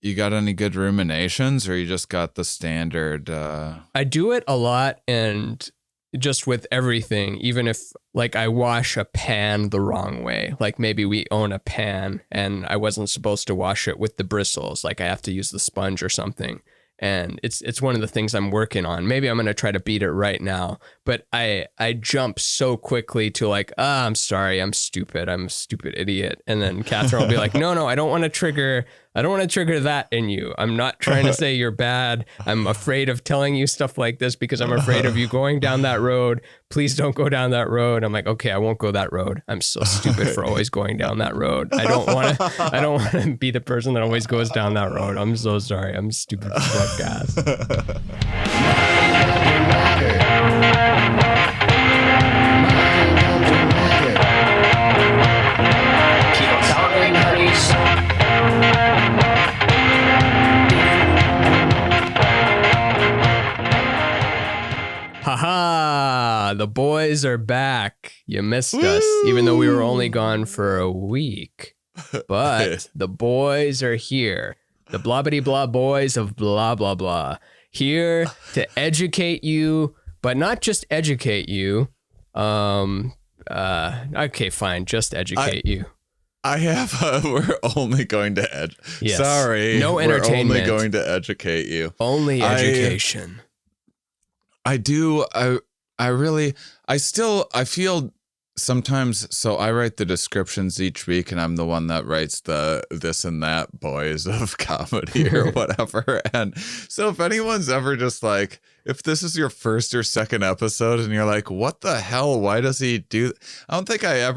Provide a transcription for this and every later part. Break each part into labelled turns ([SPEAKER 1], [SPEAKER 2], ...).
[SPEAKER 1] You got any good ruminations, or you just got the standard?
[SPEAKER 2] I do it a lot, and just with everything, even if like I wash a pan the wrong way, like maybe we own a pan and I wasn't supposed to wash it with the bristles, like I have to use the sponge or something. And it's one of the things I'm working on. Maybe I'm going to try to beat it right now, but I jump so quickly to like, I'm sorry, I'm a stupid idiot. And then Catherine will be like, no, I don't want to trigger that in you. I'm not trying to say you're bad. I'm afraid of telling you stuff like this because I'm afraid of you going down that road. Please don't go down that road. I'm like, okay, I won't go that road. I'm so stupid for always going down that road. I don't want to be the person that always goes down that road. I'm so sorry. I'm stupid for podcast.
[SPEAKER 3] Keep on talking, honeys.
[SPEAKER 2] Haha, the boys are back. You missed us, even though we were only gone for a week. But the boys are here. The blobbity blah boys of blah blah blah. Here to educate you, but not just educate you. Okay, fine, just educate you.
[SPEAKER 1] I have we're only going to
[SPEAKER 2] Yes.
[SPEAKER 1] Sorry.
[SPEAKER 2] No entertainment.
[SPEAKER 1] We're only going to educate you.
[SPEAKER 2] Only education.
[SPEAKER 1] I feel sometimes, so I write the descriptions each week and I'm the one that writes the this and that boys of comedy or whatever. And so if anyone's ever just like, if this is your first or second episode and you're like, what the hell? Why does he do? I don't think I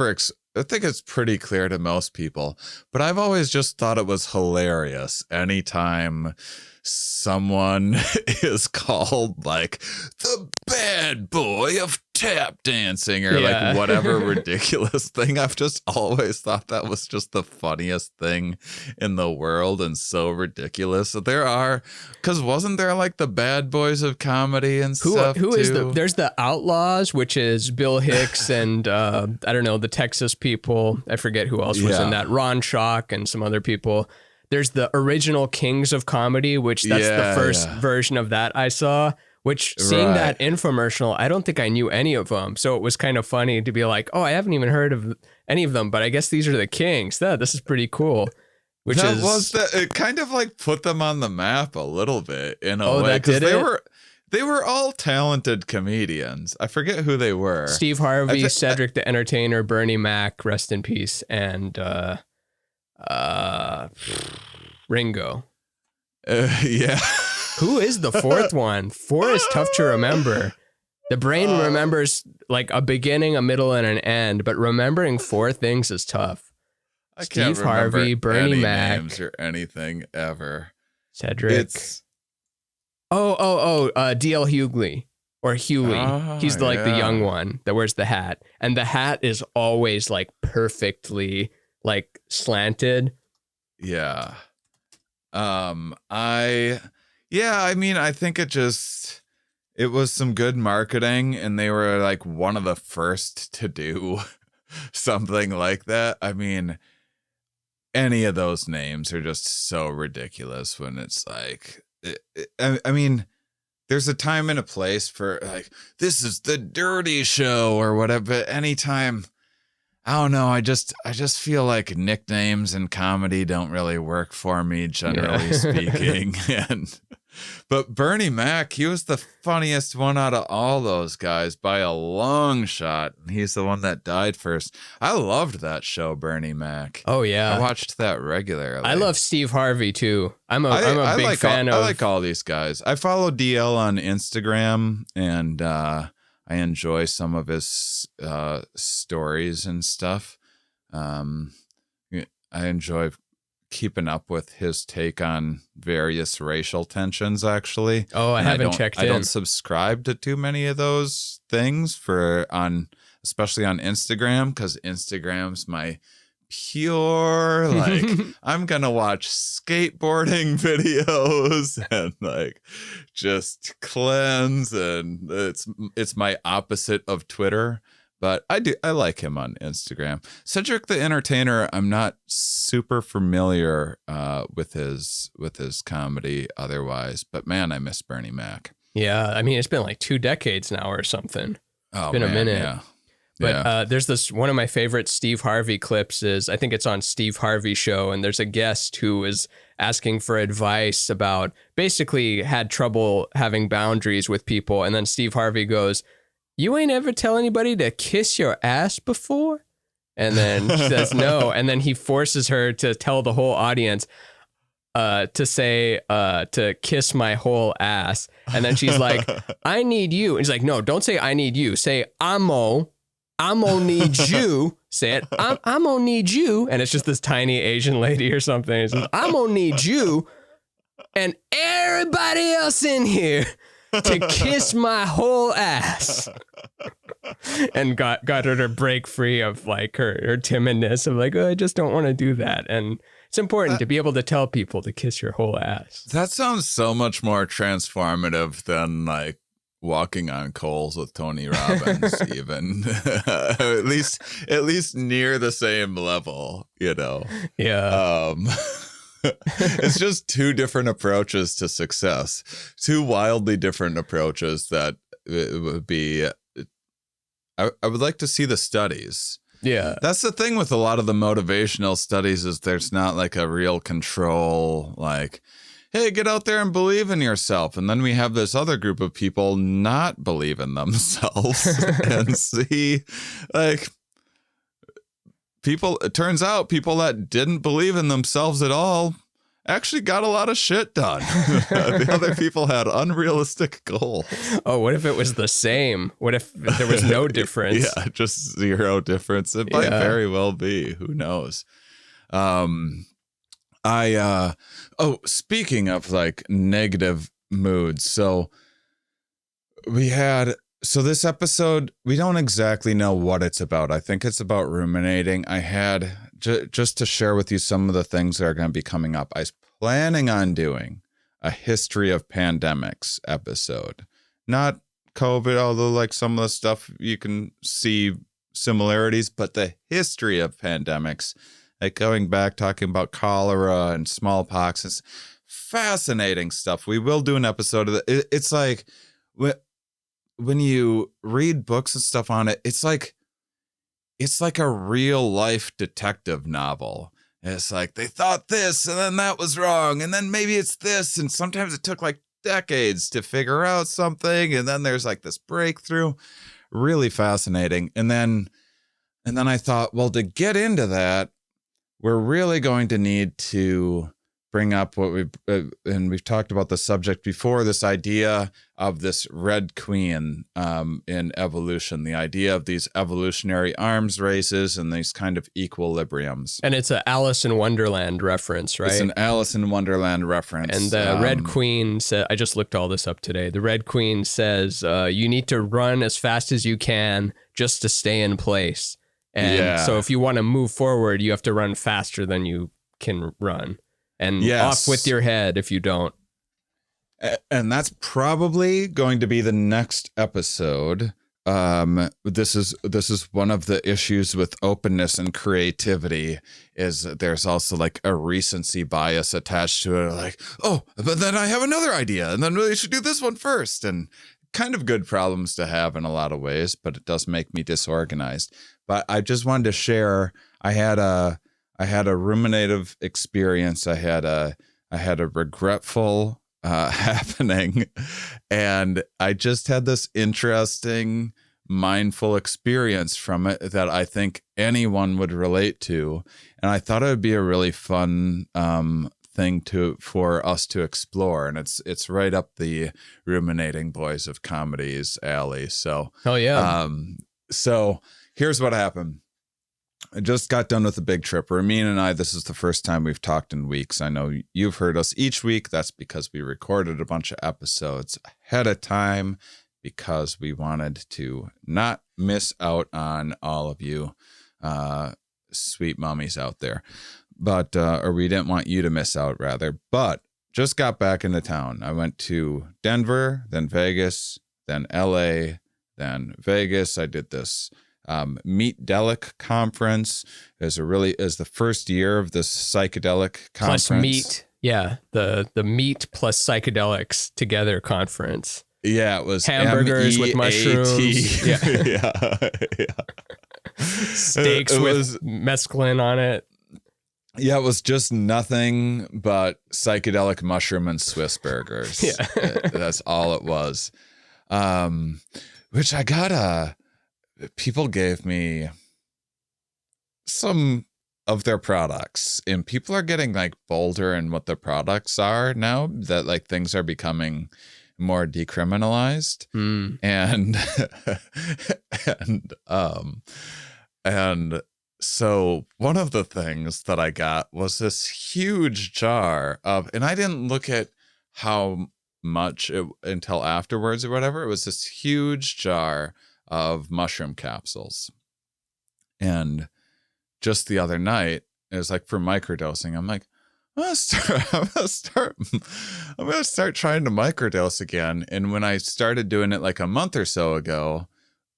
[SPEAKER 1] think it's pretty clear to most people, but I've always just thought it was hilarious anytime someone is called like the bad boy of tap dancing or like whatever ridiculous thing. I've just always thought that was just the funniest thing in the world and so ridiculous. So because wasn't there like the bad boys of comedy and stuff
[SPEAKER 2] Who
[SPEAKER 1] too?
[SPEAKER 2] is there's the Outlaws, which is Bill Hicks and I don't know, the Texas people. I forget who else was in that. Ron Schock and some other people. There's the original Kings of Comedy, which that's the first version of that I saw, which seeing that infomercial, I don't think I knew any of them. So it was kind of funny to be like, oh, I haven't even heard of any of them, but I guess these are the Kings. This is pretty cool.
[SPEAKER 1] It kind of like put them on the map a little bit in a way.
[SPEAKER 2] That did
[SPEAKER 1] They were all talented comedians. I forget who they were.
[SPEAKER 2] Steve Harvey, Cedric the Entertainer, Bernie Mac, rest in peace, and Ringo.
[SPEAKER 1] Yeah.
[SPEAKER 2] Who is the fourth one? Four is tough to remember. The brain remembers like a beginning, a middle, and an end, but remembering four things is tough.
[SPEAKER 1] I can't
[SPEAKER 2] Steve Harvey, Bernie
[SPEAKER 1] any
[SPEAKER 2] Mac,
[SPEAKER 1] names or anything ever.
[SPEAKER 2] Cedric. D.L. Hughley or Huey. He's like the young one that wears the hat, and the hat is always like perfectly like slanted.
[SPEAKER 1] Yeah. I mean, I think it was some good marketing, and they were like one of the first to do something like that. I mean, any of those names are just so ridiculous when it's like, I mean, there's a time and a place for like, this is the dirty show or whatever, but anytime, I don't know. I just feel like nicknames in comedy don't really work for me, generally speaking. But Bernie Mac, he was the funniest one out of all those guys by a long shot. He's the one that died first. I loved that show, Bernie Mac.
[SPEAKER 2] Oh yeah,
[SPEAKER 1] I watched that regularly.
[SPEAKER 2] I love Steve Harvey too. I'm a big fan of.
[SPEAKER 1] I like all these guys. I follow DL on Instagram, and I enjoy some of his stories and stuff. I enjoy keeping up with his take on various racial tensions, actually.
[SPEAKER 2] Oh, I haven't checked in.
[SPEAKER 1] I don't subscribe to too many of those things especially on Instagram, because Instagram's my pure, like, I'm gonna watch skateboarding videos and like just cleanse, and it's my opposite of Twitter. But I like him on Instagram. Cedric the Entertainer, I'm not super familiar with his comedy otherwise, but man, I miss Bernie Mac.
[SPEAKER 2] Yeah, I mean, it's been like 2 decades now or something.
[SPEAKER 1] Oh,
[SPEAKER 2] Been a
[SPEAKER 1] man,
[SPEAKER 2] minute.
[SPEAKER 1] yeah.
[SPEAKER 2] But there's this, one of my favorite Steve Harvey clips is, I think it's on Steve Harvey Show, and there's a guest who is asking for advice about, basically had trouble having boundaries with people. And then Steve Harvey goes, "You ain't ever tell anybody to kiss your ass before?" And then she says no. And then he forces her to tell the whole audience to say, to kiss my whole ass. And then she's like, "I need you." And he's like, "No, don't say I need you. Say I'm gonna need you." Say it. I'm gonna need you. And it's just this tiny Asian lady or something. It says, "I'm gonna need you and everybody else in here to kiss my whole ass." And got her to break free of like her timidness of like, "Oh, I just don't want to do that." And it's important to be able to tell people to kiss your whole ass.
[SPEAKER 1] That sounds so much more transformative than like walking on coals with Tony Robbins, even at least near the same level, you know?
[SPEAKER 2] Yeah.
[SPEAKER 1] It's just two different approaches to success, two wildly different approaches that it would be. I would like to see the studies.
[SPEAKER 2] Yeah.
[SPEAKER 1] That's the thing with a lot of the motivational studies is there's not like a real control, like, hey, get out there and believe in yourself. And then we have this other group of people not believe in themselves and see like it turns out people that didn't believe in themselves at all actually got a lot of shit done. The other people had unrealistic goals.
[SPEAKER 2] Oh, what if it was the same? What if there was no difference?
[SPEAKER 1] Yeah, just zero difference. It might very well be. Who knows? Speaking of like negative moods, so this episode, we don't exactly know what it's about. I think it's about ruminating. I had just to share with you some of the things that are going to be coming up. I was planning on doing a history of pandemics episode, not COVID, although like some of the stuff you can see similarities, but the history of pandemics, like going back, talking about cholera and smallpox. It's fascinating stuff. We will do an episode of it. It's like when you read books and stuff on it, it's like a real life detective novel. It's like they thought this and then that was wrong. And then maybe it's this. And sometimes it took like decades to figure out something. And then there's like this breakthrough. Really fascinating. And then I thought, well, to get into that, we're really going to need to bring up what we've talked about the subject before, this idea of this red queen in evolution, the idea of these evolutionary arms races and these kind of equilibriums.
[SPEAKER 2] And it's an Alice in Wonderland reference, right?
[SPEAKER 1] It's an Alice in Wonderland reference.
[SPEAKER 2] And the Red Queen said, I just looked all this up today. The Red Queen says, you need to run as fast as you can just to stay in place. And so if you want to move forward, you have to run faster than you can run. And off with your head if you don't.
[SPEAKER 1] And that's probably going to be the next episode. This is one of the issues with openness and creativity is there's also like a recency bias attached to it. Like, oh, but then I have another idea and then we should do this one first. And kind of good problems to have in a lot of ways, but it does make me disorganized. But I just wanted to share, I had a ruminative experience. I had a regretful happening, and I just had this interesting, mindful experience from it that I think anyone would relate to, and I thought it would be a really fun thing for us to explore, and it's right up the ruminating boys of comedies alley. So, so here's what happened. I just got done with a big trip. Ramin and I, this is the first time we've talked in weeks. I know you've heard us each week. That's because we recorded a bunch of episodes ahead of time because we wanted to not miss out on all of you sweet mummies out there. But, or we didn't want you to miss out rather, but just got back into town. I went to Denver, then Vegas, then LA, then Vegas. I did this MeetDelic conference. Is the first year of this psychedelic conference.
[SPEAKER 2] Plus meat. Yeah. The meat plus psychedelics together conference.
[SPEAKER 1] Yeah, it was
[SPEAKER 2] hamburgers with mushrooms.
[SPEAKER 1] Yeah.
[SPEAKER 2] Steaks with mescaline on it.
[SPEAKER 1] Yeah, it was just nothing but psychedelic mushroom and Swiss burgers.
[SPEAKER 2] Yeah.
[SPEAKER 1] That's all it was. Which people gave me some of their products, and people are getting like bolder in what the products are now that like things are becoming more decriminalized. And so one of the things that I got was this huge jar of, and I didn't look at how much until afterwards or whatever. It was this huge jar of mushroom capsules. And just the other night, it was like for microdosing. I'm like, I'm gonna start trying to microdose again. And when I started doing it like a month or so ago,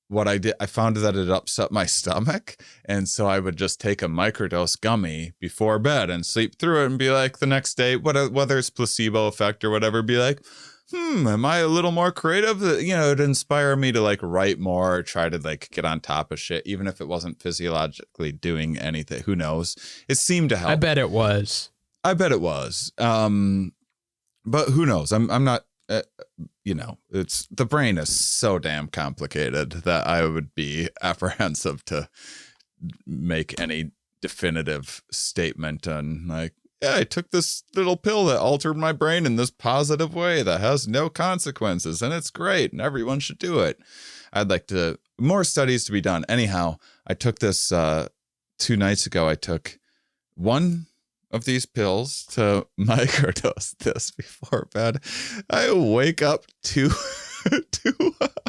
[SPEAKER 1] what I did, I found that it upset my stomach. And so I would just take a microdose gummy before bed and sleep through it and be like the next day, whether it's placebo effect or whatever, be like, am I a little more creative? You know, it'd inspire me to like write more, or try to like get on top of shit, even if it wasn't physiologically doing anything. Who knows? It seemed to help.
[SPEAKER 2] I bet it was.
[SPEAKER 1] But who knows? I'm not, it's the brain is so damn complicated that I would be apprehensive to make any definitive statement on like, yeah, I took this little pill that altered my brain in this positive way that has no consequences and it's great and everyone should do it. I'd like more studies to be done. Anyhow, I took this 2 nights ago. I took one of these pills to microdose this before bed. I wake up 2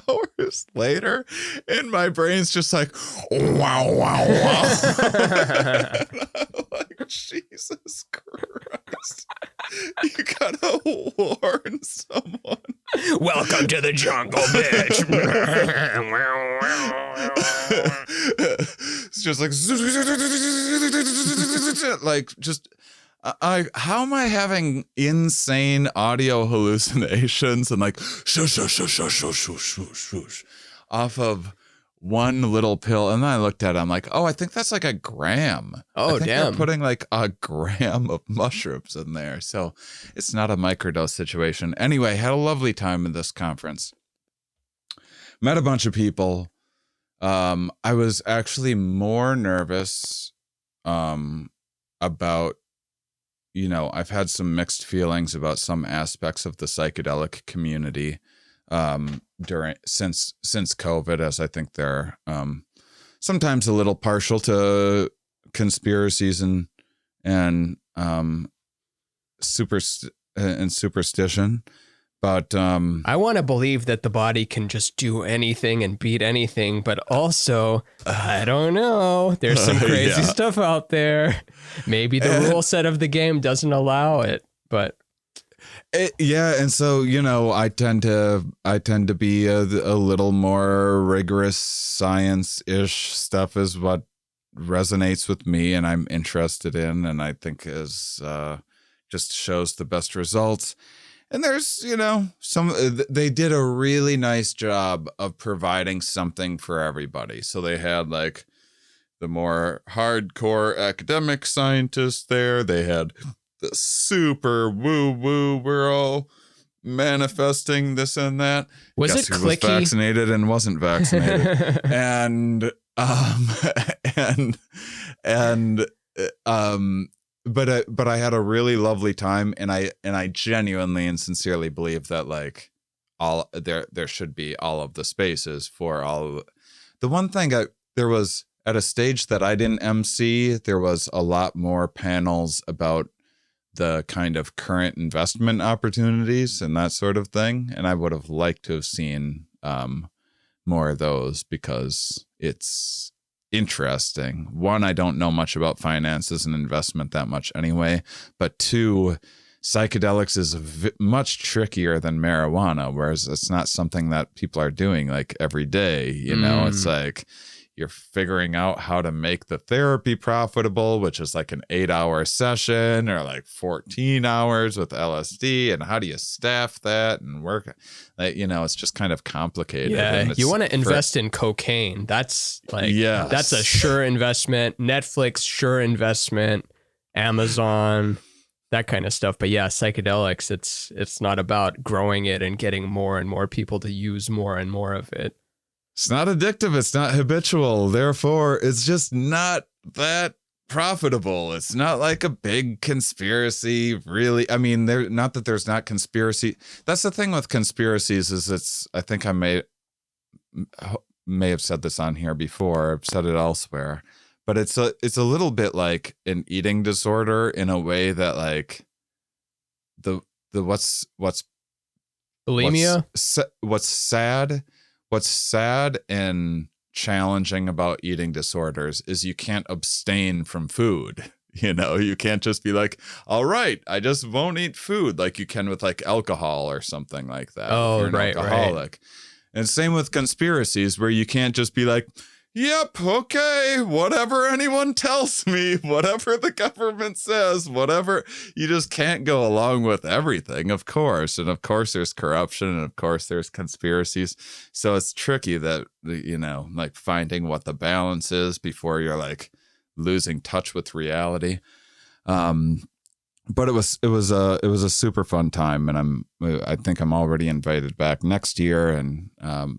[SPEAKER 1] hours later and my brain's just like, wow. And I'm like, Jesus Christ. You gotta warn someone.
[SPEAKER 2] Welcome to the jungle, bitch.
[SPEAKER 1] It's just like just how am I having insane audio hallucinations and like shoosh off of one little pill? And then I looked at it, I'm like, oh, I think that's like a gram.
[SPEAKER 2] Oh,
[SPEAKER 1] I think
[SPEAKER 2] damn.
[SPEAKER 1] they're putting like a gram of mushrooms in there. So it's not a microdose situation. Anyway, had a lovely time at this conference. Met a bunch of people. I was actually more nervous about, I've had some mixed feelings about some aspects of the psychedelic community since COVID, as I think they're sometimes a little partial to conspiracies and superstition. But
[SPEAKER 2] I want to believe that the body can just do anything and beat anything, but also, I don't know. There's some crazy stuff out there. Maybe the rule set of the game doesn't allow it, but
[SPEAKER 1] and so I tend to be a little more rigorous. Science-ish stuff is what resonates with me, and I'm interested in, and I think is just shows the best results. And there's, they did a really nice job of providing something for everybody. So they had like the more hardcore academic scientists there. They had the super woo-woo, we're all manifesting this and that.
[SPEAKER 2] Was
[SPEAKER 1] Guess
[SPEAKER 2] it
[SPEAKER 1] who was
[SPEAKER 2] clicky?
[SPEAKER 1] Vaccinated and wasn't vaccinated. But I had a really lovely time, and I genuinely and sincerely believe that like all there should be all of the spaces for all of the one thing there was at a stage that I didn't MC, there was a lot more panels about the kind of current investment opportunities and that sort of thing, and I would have liked to have seen more of those because it's interesting. One, I don't know much about finances and investment that much anyway, but 2, psychedelics is much trickier than marijuana, whereas it's not something that people are doing like every day. It's like you're figuring out how to make the therapy profitable, which is like an 8-hour session or like 14 hours with LSD. And how do you staff that and work? Like, it's just kind of complicated.
[SPEAKER 2] Yeah, you want to invest in cocaine. That's like, that's a sure investment. Netflix, sure investment. Amazon, that kind of stuff. But yeah, psychedelics, it's not about growing it and getting more and more people to use more and more of it.
[SPEAKER 1] It's not addictive. It's not habitual. Therefore, it's just not that profitable. It's not like a big conspiracy, really. I mean, not that there's not conspiracy. That's the thing with conspiracies is I think I may have said this on here before. I've said it elsewhere. But it's a little bit like an eating disorder in a way that like the what's
[SPEAKER 2] bulimia.
[SPEAKER 1] What's sad and challenging about eating disorders is you can't abstain from food. You can't just be like, all right, I just won't eat food like you can with like alcohol or something like that.
[SPEAKER 2] Oh,
[SPEAKER 1] if you're an
[SPEAKER 2] right,
[SPEAKER 1] alcoholic.
[SPEAKER 2] right.
[SPEAKER 1] And same with conspiracies where you can't just be like, yep, okay, whatever anyone tells me, whatever the government says, whatever. You just can't go along with everything, of course. And of course there's corruption, and of course there's conspiracies. So it's tricky that, like finding what the balance is before you're like losing touch with reality. But it was a super fun time, and I think I'm already invited back next year, and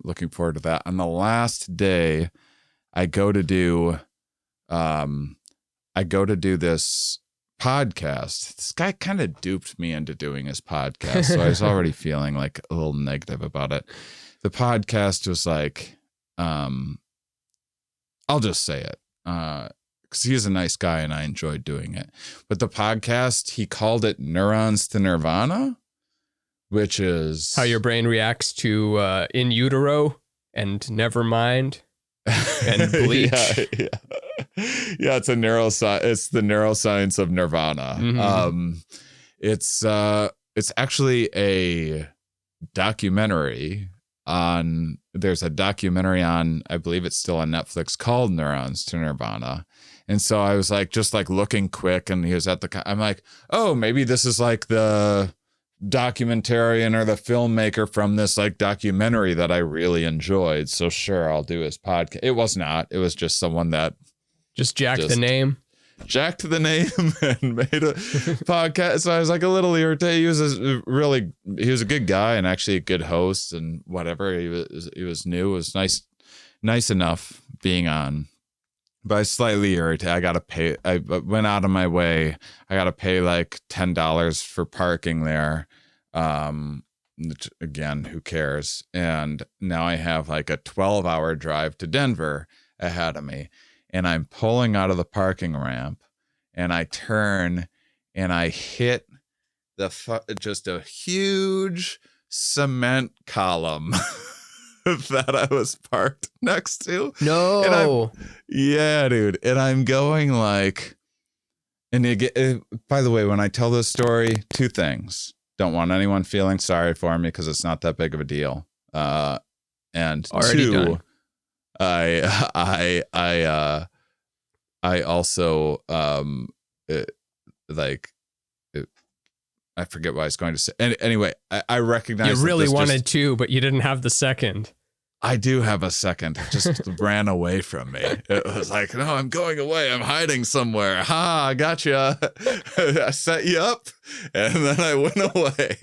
[SPEAKER 1] looking forward to that. On the last day, I go to do this podcast. This guy kind of duped me into doing his podcast, so I was already feeling like a little negative about it. The podcast was like, I'll just say it, because he's a nice guy and I enjoyed doing it. But the podcast, he called it Neurons to Nirvana, which is
[SPEAKER 2] how your brain reacts to in utero and never mind. And bleach.
[SPEAKER 1] Yeah, it's a neuroscience. It's the neuroscience of Nirvana.
[SPEAKER 2] Mm-hmm.
[SPEAKER 1] It's actually a documentary on. There's a documentary on. I believe it's still on Netflix called Neurons to Nirvana. And so I was like, just like looking quick, and he was at the. I'm like, oh, maybe this is like the documentarian or the filmmaker from this like documentary that I really enjoyed. So sure, I'll do his podcast. It was not. It was just someone that
[SPEAKER 2] just jacked the name and
[SPEAKER 1] made a podcast. So I was like a little irritated. He was a good guy and actually a good host and whatever. He was new. It was nice enough being on. But I was slightly irritated. I got to pay. I went out of my way. I got to pay like $10 for parking there. Which, again, who cares? And now I have like a 12-hour drive to Denver ahead of me. And I'm pulling out of the parking ramp, and I turn and I hit just a huge cement column that I was parked next to.
[SPEAKER 2] No.
[SPEAKER 1] Yeah, dude. And I'm going like, and by the way, when I tell this story, two things. Don't want anyone feeling sorry for me because it's not that big of a deal. And
[SPEAKER 2] already
[SPEAKER 1] two,
[SPEAKER 2] done.
[SPEAKER 1] I also I forget what I was going to say. Anyway, I recognize
[SPEAKER 2] you really wanted to, but you didn't have the second.
[SPEAKER 1] I do have a second. It just ran away from me. It was like, no, I'm going away. I'm hiding somewhere. Ha, I gotcha. I set you up. And then I went away.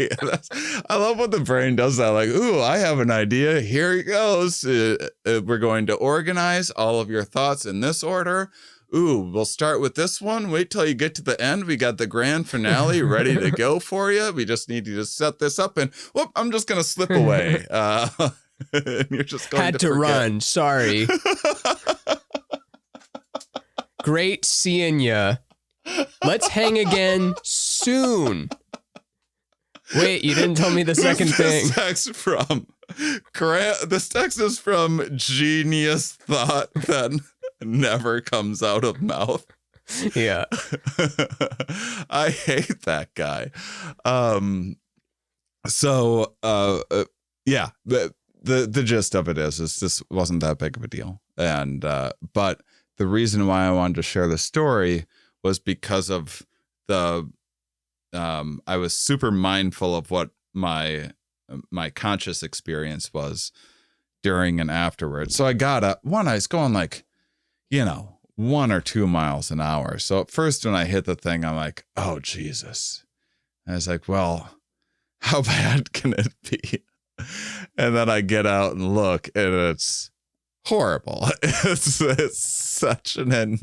[SPEAKER 1] I love when the brain does that. Like, ooh, I have an idea. Here it goes. We're going to organize all of your thoughts in this order. Ooh, we'll start with this one. Wait till you get to the end. We got the grand finale ready to go for you. We just need you to set this up. And whoop, I'm just going to slip away. And you're just going
[SPEAKER 2] had
[SPEAKER 1] to
[SPEAKER 2] to
[SPEAKER 1] forget.
[SPEAKER 2] run. Sorry. Great seeing ya. Let's hang again soon. Wait, you didn't tell me the second thing.
[SPEAKER 1] This text is from Genius Thought that never comes out of mouth.
[SPEAKER 2] Yeah.
[SPEAKER 1] I hate that guy. Yeah, the gist of it is this wasn't that big of a deal. And but the reason why I wanted to share the story was because of the I was super mindful of what my conscious experience was during and afterwards. So I got up. I was going like, 1 or 2 miles an hour. So at first when I hit the thing, I'm like, oh, Jesus. I was like, well, how bad can it be? And then I get out and look, and it's horrible. It's such an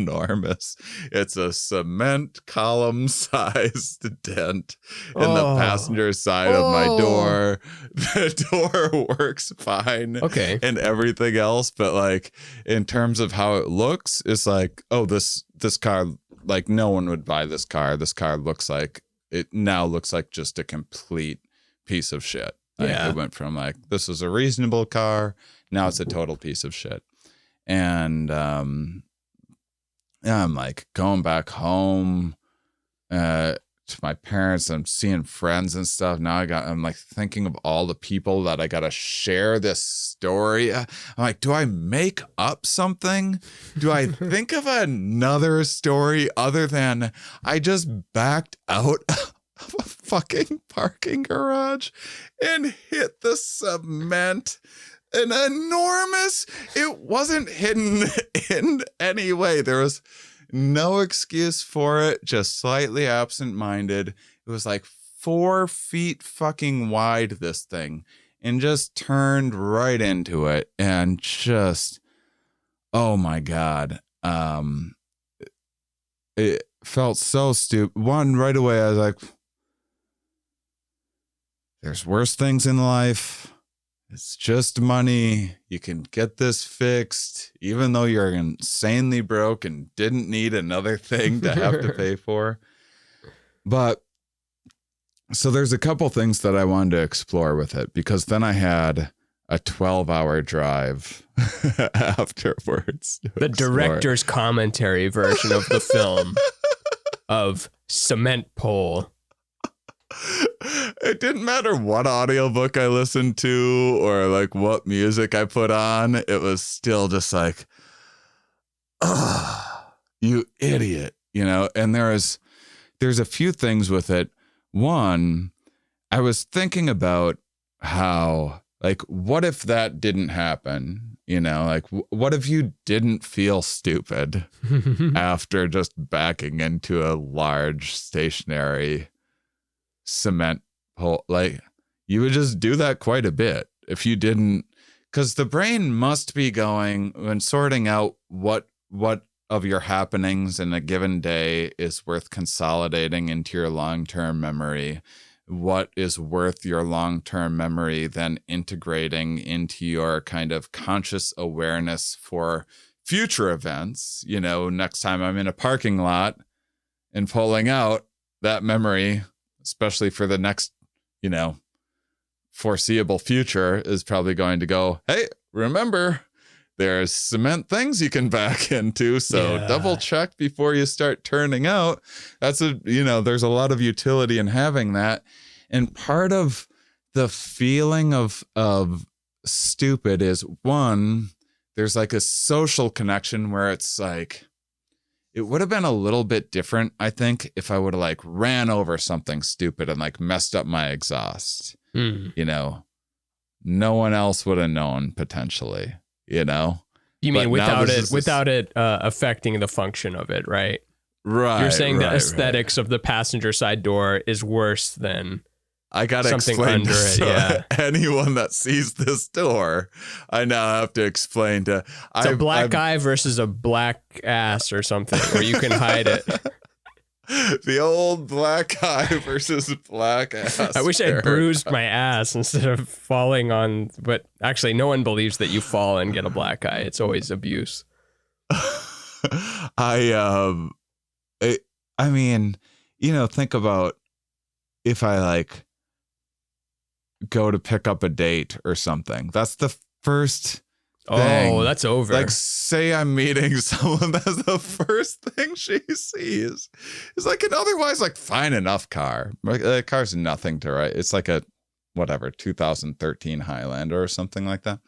[SPEAKER 1] it's a cement column sized dent in the passenger side of my door. The door works fine.
[SPEAKER 2] Okay.
[SPEAKER 1] And everything else, but like in terms of how it looks, it's like, oh, this car, like no one would buy this car. This car looks like just a complete piece of shit.
[SPEAKER 2] Yeah.
[SPEAKER 1] It went from like, this is a reasonable car. Now it's a total piece of shit. And I'm like going back home to my parents. I'm seeing friends and stuff. Now I'm like thinking of all the people that I got to share this story. I'm like, do I make up something? Do I think of another story other than I just backed out of a fucking parking garage and hit the cement? An enormous, it wasn't hidden in any way. There was no excuse for it, just slightly absent-minded. It was like 4 feet fucking wide, this thing, and just turned right into it. And just, oh my God. It felt so stupid. Right away, I was like, there's worse things in life. It's just money. You can get this fixed, even though you're insanely broke and didn't need another thing to have to pay for. But so there's a couple things that I wanted to explore with it, because then I had a 12-hour drive afterwards.
[SPEAKER 2] The director's commentary version of the film of Cement Pole.
[SPEAKER 1] It didn't matter what audiobook I listened to or like what music I put on. It was still just like, oh, you idiot, and there's a few things with it. One, I was thinking about how, like, what if that didn't happen? Like, what if you didn't feel stupid after just backing into a large stationary cement hole? Like, you would just do that quite a bit if you didn't, because the brain must be going when sorting out what of your happenings in a given day is worth consolidating into your long-term memory, what is worth your long-term memory then integrating into your kind of conscious awareness for future events. Next time I'm in a parking lot and pulling out, that memory, especially for the next, foreseeable future, is probably going to go, hey, remember, there's cement things you can back into. So double check before you start turning out. There's a lot of utility in having that. And part of the feeling of stupid is, one, there's like a social connection where it's like, it would have been a little bit different, I think, if I would have like ran over something stupid and like messed up my exhaust. No one else would have known potentially, You
[SPEAKER 2] mean without it affecting the function of it, right?
[SPEAKER 1] Right.
[SPEAKER 2] You're saying the aesthetics of the passenger side door is worse than
[SPEAKER 1] I gotta
[SPEAKER 2] something
[SPEAKER 1] explain
[SPEAKER 2] under
[SPEAKER 1] this
[SPEAKER 2] it. Yeah.
[SPEAKER 1] anyone that sees this door, I now have to explain to.
[SPEAKER 2] It's a black eye versus a black ass or something, where you can hide it.
[SPEAKER 1] The old black eye versus black ass.
[SPEAKER 2] I wish I bruised my ass instead of falling on. But actually, no one believes that you fall and get a black eye. It's always abuse.
[SPEAKER 1] I mean, think about if I like go to pick up a date or something. That's the first thing.
[SPEAKER 2] Oh, that's over.
[SPEAKER 1] Like, say I'm meeting someone, that's the first thing she sees. It's like an otherwise like fine enough car. The car's nothing to write. It's like a 2013 Highlander or something like that.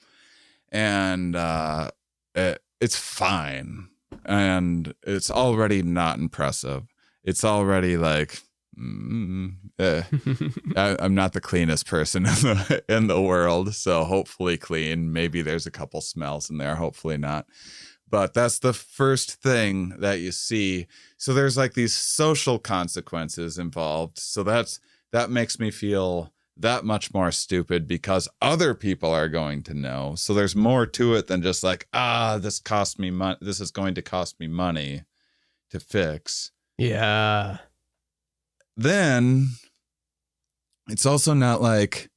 [SPEAKER 1] And it's fine. And it's already not impressive. It's already like, I'm not the cleanest person in the world. So hopefully clean. Maybe there's a couple smells in there. Hopefully not. But that's the first thing that you see. So there's like these social consequences involved. So that makes me feel that much more stupid because other people are going to know. So there's more to it than just like, this cost me money. This is going to cost me money to fix.
[SPEAKER 2] Yeah.
[SPEAKER 1] Then it's also not like,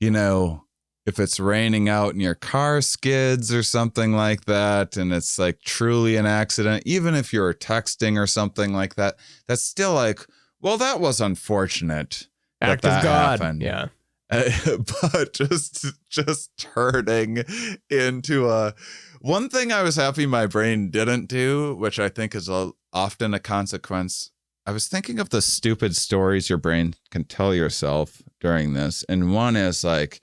[SPEAKER 1] if it's raining out and your car skids or something like that, and it's like truly an accident, even if you're texting or something like that, that's still like, well, that was unfortunate.
[SPEAKER 2] Act of God.
[SPEAKER 1] Happened.
[SPEAKER 2] Yeah.
[SPEAKER 1] But just turning into one thing I was happy my brain didn't do, which I think is often a consequence. I was thinking of the stupid stories your brain can tell yourself during this. And one is like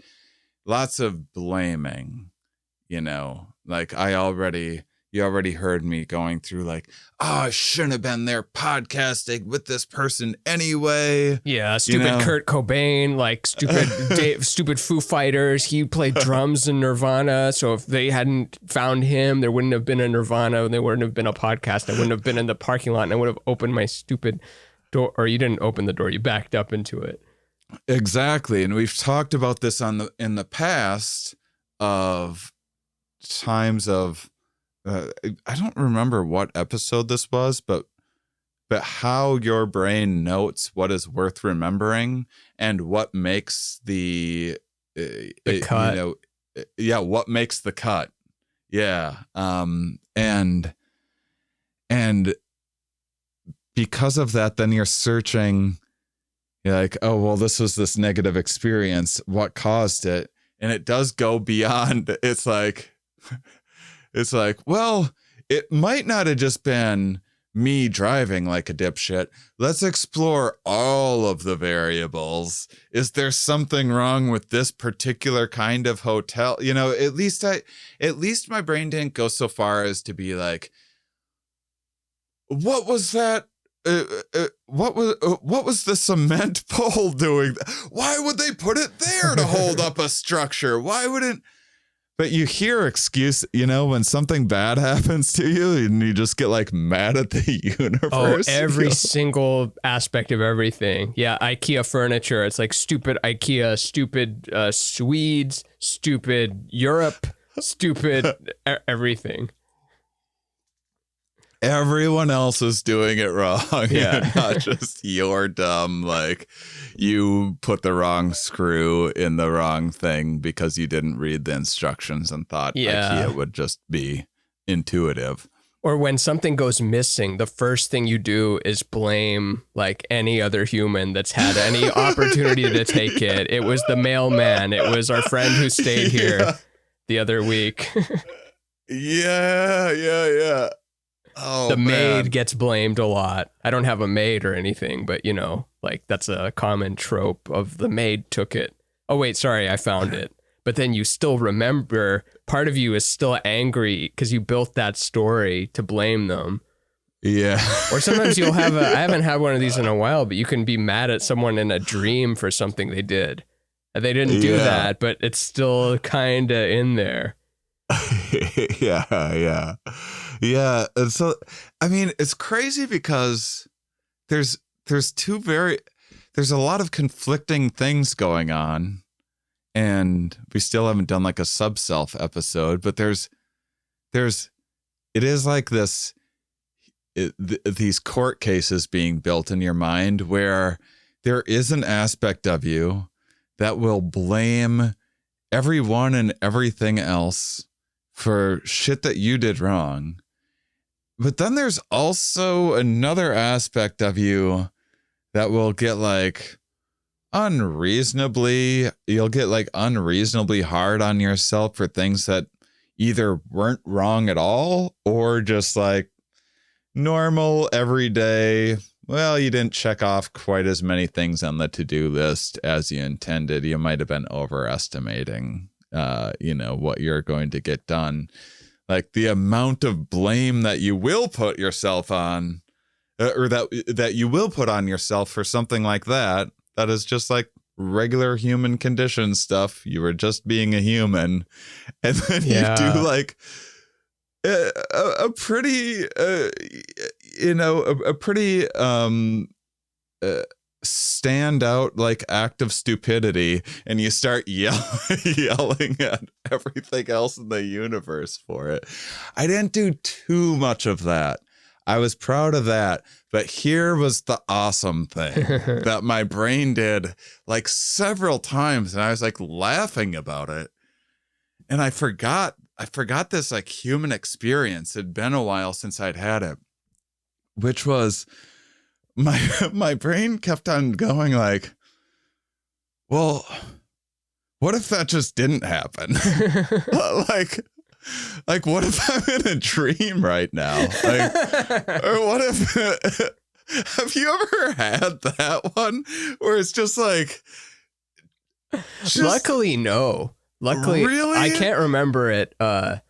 [SPEAKER 1] lots of blaming, like you already heard me going through like, I shouldn't have been there podcasting with this person anyway.
[SPEAKER 2] Yeah, stupid Kurt Cobain, like stupid Foo Fighters. He played drums in Nirvana, so if they hadn't found him, there wouldn't have been a Nirvana, there wouldn't have been a podcast. I wouldn't have been in the parking lot, and I would have opened my stupid door. Or you didn't open the door; you backed up into it.
[SPEAKER 1] Exactly, and we've talked about this in the past of times of. I don't remember what episode this was, but how your brain notes what is worth remembering and what makes the
[SPEAKER 2] cut.
[SPEAKER 1] What makes the cut. Yeah. And because of that, then you're searching, you're like, oh, well, this was this negative experience. What caused it? And it does go beyond. It's like, well, it might not have just been me driving like a dipshit. Let's explore all of the variables. Is there something wrong with this particular kind of hotel? At least my brain didn't go so far as to be like, what was that? What was the cement pole doing? Why would they put it there to hold up a structure? Why wouldn't? But you hear excuse, when something bad happens to you and you just get like mad at the universe.
[SPEAKER 2] Oh, every single aspect of everything. Yeah, IKEA furniture. It's like stupid IKEA, stupid Swedes, stupid Europe, stupid everything.
[SPEAKER 1] Everyone else is doing it wrong.
[SPEAKER 2] Yeah.
[SPEAKER 1] Not just you're dumb. Like you put the wrong screw in the wrong thing because you didn't read the instructions and thought IKEA would just be intuitive.
[SPEAKER 2] Or when something goes missing, the first thing you do is blame like any other human that's had any opportunity to take it. It was the mailman. It was our friend who stayed here the other week.
[SPEAKER 1] Yeah. Oh,
[SPEAKER 2] the
[SPEAKER 1] man.
[SPEAKER 2] maid gets blamed a lot. I don't have a maid or anything, but like that's a common trope of the maid took it. Oh wait, sorry, I found it. But then you still remember, part of you is still angry because you built that story to blame them.
[SPEAKER 1] Yeah.
[SPEAKER 2] Or sometimes you'll have I haven't had one of these in a while, but you can be mad at someone in a dream for something they did. They didn't do that, but it's still kind of in there.
[SPEAKER 1] Yeah. And so, I mean, it's crazy because there's a lot of conflicting things going on, and we still haven't done like a sub-self episode, but it is like this, these court cases being built in your mind where there is an aspect of you that will blame everyone and everything else for shit that you did wrong. But then there's also another aspect of you that will get like unreasonably hard on yourself for things that either weren't wrong at all or just like normal everyday. Well, you didn't check off quite as many things on the to-do list as you intended. You might have been overestimating what you're going to get done. like the amount of blame that you will put yourself on, or that you will put on yourself for something like that is just like regular human condition stuff. You were just being a human, and then you do like a pretty a pretty stand out like act of stupidity, and you start yelling at everything else in the universe for it. I didn't do too much of that. I was proud of that, but here was the awesome thing that my brain did like several times, and I was like laughing about it, and I forgot this like human experience. It'd been a while since I'd had it, which was my brain kept on going like, well, what if that just didn't happen? like what if I'm in a dream right now? Like, or what if have you ever had that one where it's just like
[SPEAKER 2] luckily no. Luckily,
[SPEAKER 1] really?
[SPEAKER 2] I can't remember it. I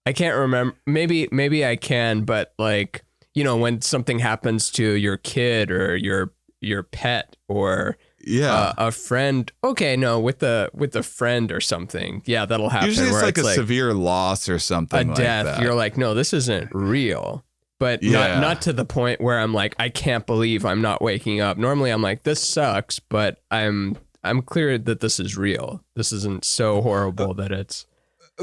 [SPEAKER 2] can't remember. Maybe I can, but like, you know, when something happens to your kid or your pet or a friend. Okay, no, with a friend or something. Yeah, that'll happen.
[SPEAKER 1] Usually it's like a severe loss or something,
[SPEAKER 2] a death.
[SPEAKER 1] Like that.
[SPEAKER 2] You're like, no, this isn't real. But not to the point where I'm like, I can't believe I'm not waking up. Normally I'm like, this sucks, but I'm clear that this is real. This isn't so horrible that it's.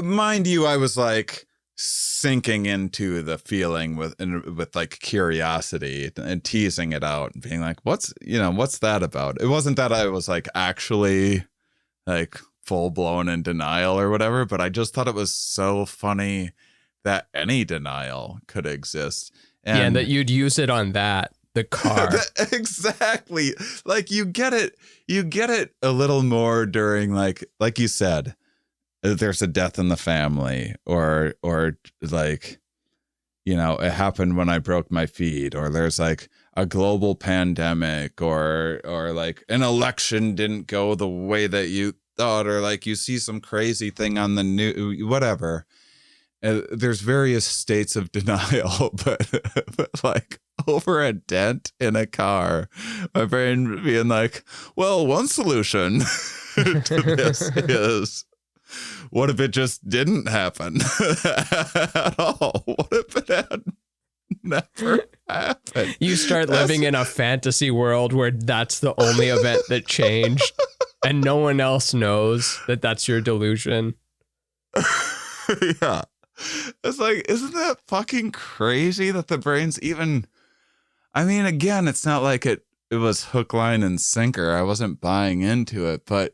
[SPEAKER 1] Mind you, I was like sinking into the feeling with like curiosity and teasing it out and being like, what's that about? It wasn't that I was like actually like full blown in denial or whatever, but I just thought it was so funny that any denial could exist. And
[SPEAKER 2] that you'd use it on the car.
[SPEAKER 1] Exactly. Like you get it a little more during like you said, there's a death in the family, or like, you know, it happened when I broke my feet, or there's like a global pandemic, or like an election didn't go the way that you thought, or like you see some crazy thing on the news, whatever. There's various states of denial, but like over a dent in a car, my brain being like, well, one solution to this is, what if it just didn't happen at all? What if it had never happened?
[SPEAKER 2] You start living in a fantasy world where that's the only event that changed, and no one else knows that that's your delusion.
[SPEAKER 1] Yeah. It's like, isn't that fucking crazy that the brain's even... I mean, again, it's not like it was hook, line, and sinker. I wasn't buying into it, but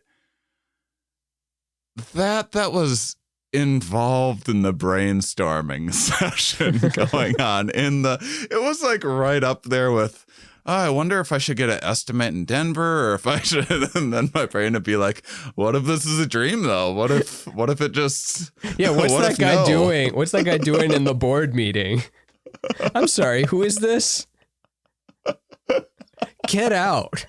[SPEAKER 1] that was involved in the brainstorming session going on it was like right up there with, oh, I wonder if I should get an estimate in Denver, or if I should, and then my brain would be like, what if this is a dream though? What if it just,
[SPEAKER 2] what's that guy doing? What's that guy doing in the board meeting? I'm sorry, who is this? Get out.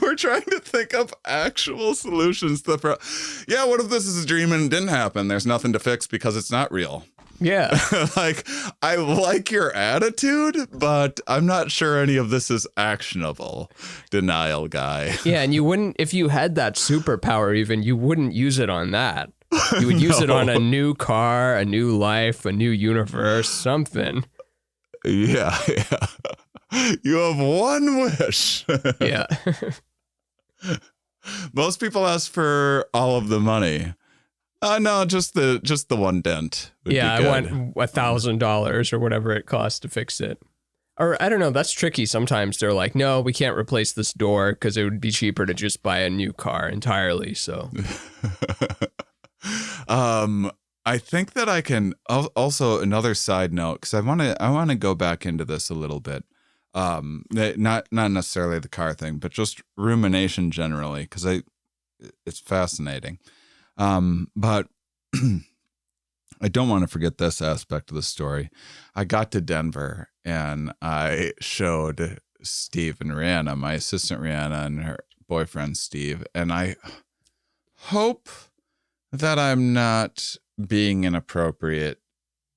[SPEAKER 1] We're trying to think of actual solutions to what if this is a dream and it didn't happen? There's nothing to fix because it's not real.
[SPEAKER 2] Yeah.
[SPEAKER 1] Like, I like your attitude, but I'm not sure any of this is actionable, denial guy.
[SPEAKER 2] Yeah, and you wouldn't, if you had that superpower even, you wouldn't use it on that. You would use it on a new car, a new life, a new universe, something.
[SPEAKER 1] Yeah. You have one wish.
[SPEAKER 2] Yeah.
[SPEAKER 1] Most people ask for all of the money. No, just the one dent.
[SPEAKER 2] Yeah, I want $1,000 or whatever it costs to fix it. Or I don't know, that's tricky. Sometimes they're like, no, we can't replace this door because it would be cheaper to just buy a new car entirely. So
[SPEAKER 1] I think that I can also, another side note, because I want to go back into this a little bit. Not necessarily the car thing, but just rumination generally, because it's fascinating. But I don't want to forget this aspect of the story. I got to Denver and I showed Steve and Rihanna, my assistant Rihanna and her boyfriend Steve, and I hope that I'm not being inappropriate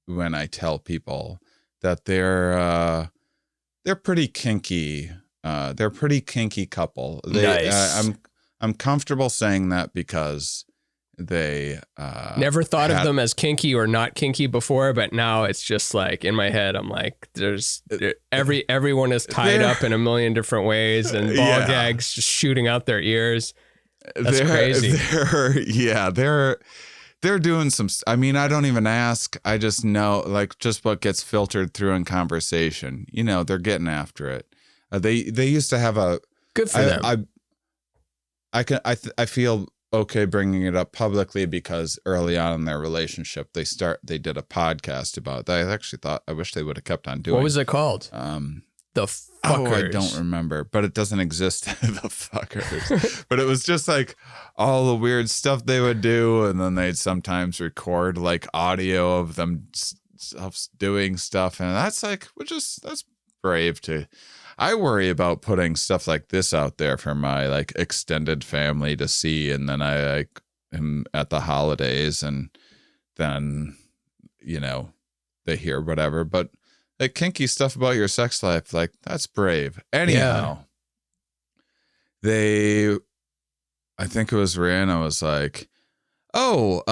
[SPEAKER 1] when I tell people that they're pretty kinky. They're a pretty kinky couple.
[SPEAKER 2] Nice.
[SPEAKER 1] I'm comfortable saying that because they
[SPEAKER 2] never thought of them as kinky or not kinky before, but now it's just like in my head, I'm like, everyone is tied up in a million different ways, and ball gags just shooting out their ears. That's crazy.
[SPEAKER 1] They're doing some. I mean, I don't even ask. I just know, like, just what gets filtered through in conversation. You know, they're getting after it. They used to have a
[SPEAKER 2] good for them.
[SPEAKER 1] I feel okay bringing it up publicly because early on in their relationship, they did a podcast about it that I actually thought I wish they would have kept on doing.
[SPEAKER 2] What was it called? The Fuckers.
[SPEAKER 1] Oh, I don't remember, but it doesn't exist. The Fuckers. But it was just like all the weird stuff they would do, and then they'd sometimes record like audio of them doing stuff, and that's like, that's brave to. I worry about putting stuff like this out there for my like extended family to see, and then I like am at the holidays, and then they hear whatever, but. Like kinky stuff about your sex life, like that's brave. Anyhow, I think it was Rihanna was like, "Oh,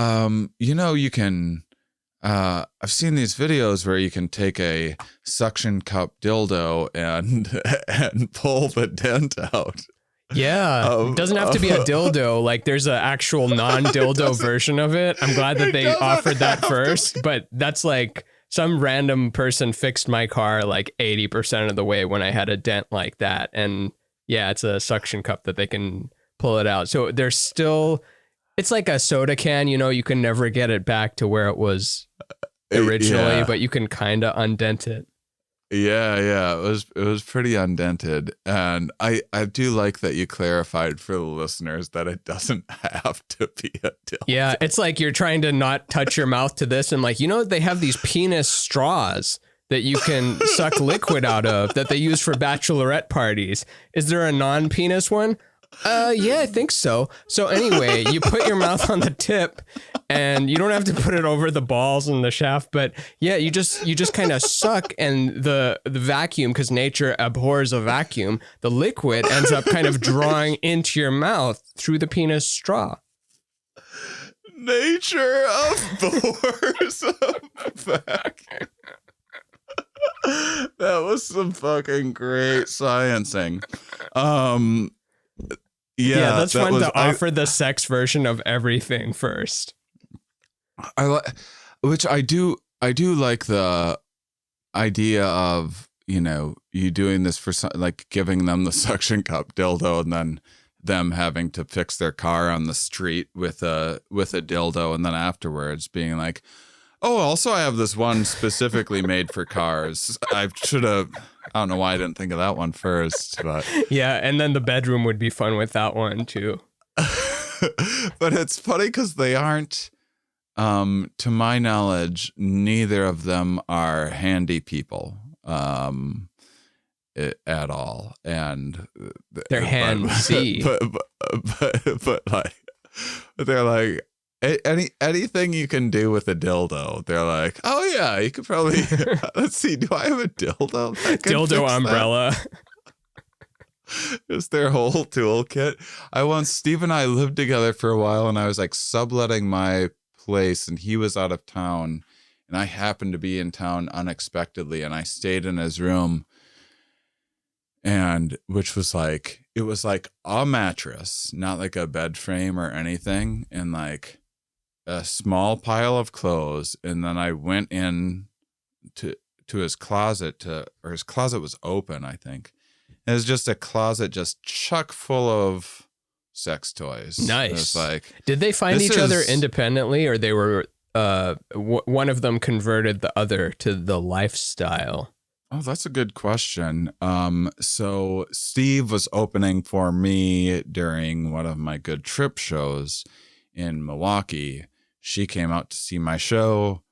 [SPEAKER 1] you can. I've seen these videos where you can take a suction cup dildo and pull the dent out."
[SPEAKER 2] Yeah, it doesn't have to be a dildo. Like there's an actual non-dildo version of it. I'm glad that they offered that first, but that's like. Some random person fixed my car like 80% of the way when I had a dent like that. And yeah, it's a suction cup that they can pull it out. So there's still, it's like a soda can, you can never get it back to where it was originally, but you can kind of undent it.
[SPEAKER 1] Yeah. It was pretty undented. And I do like that you clarified for the listeners that it doesn't have to be a dildo.
[SPEAKER 2] Yeah, it's like you're trying to not touch your mouth to this, and like, they have these penis straws that you can suck liquid out of that they use for bachelorette parties. Is there a non-penis one? Yeah, I think so. So anyway, you put your mouth on the tip, and you don't have to put it over the balls and the shaft, but yeah, you just kind of suck, and the vacuum, because nature abhors a vacuum, the liquid ends up kind of drawing into your mouth through the penis straw.
[SPEAKER 1] Nature abhors a vacuum. That was some fucking great sciencing.
[SPEAKER 2] Yeah, that's fun to offer the sex version of everything first.
[SPEAKER 1] Which I do like the idea of, you doing this for like giving them the suction cup dildo and then them having to fix their car on the street with a dildo, and then afterwards being like, oh, also I have this one specifically made for cars. I don't know why I didn't think of that one first, but
[SPEAKER 2] yeah, and then the bedroom would be fun with that one too.
[SPEAKER 1] But it's funny because they aren't, to my knowledge, neither of them are handy people at all, and
[SPEAKER 2] they're handsy.
[SPEAKER 1] But like they're like. Anything you can do with a dildo, they're like, oh yeah, you could probably. Let's see, do I have a dildo?
[SPEAKER 2] Dildo umbrella.
[SPEAKER 1] It's their whole toolkit. Steve and I lived together for a while, and I was like subletting my place, and he was out of town, and I happened to be in town unexpectedly, and I stayed in his room, and it was like a mattress, not like a bed frame or anything, and like a small pile of clothes, and then I went in to his closet or his closet was open, I think. It was just a closet just chock full of sex toys.
[SPEAKER 2] Nice.
[SPEAKER 1] It's like,
[SPEAKER 2] did they find each other independently, or they were one of them converted the other to the lifestyle?
[SPEAKER 1] Oh, that's a good question. So Steve was opening for me during one of my good trip shows in Milwaukee. She came out to see my show.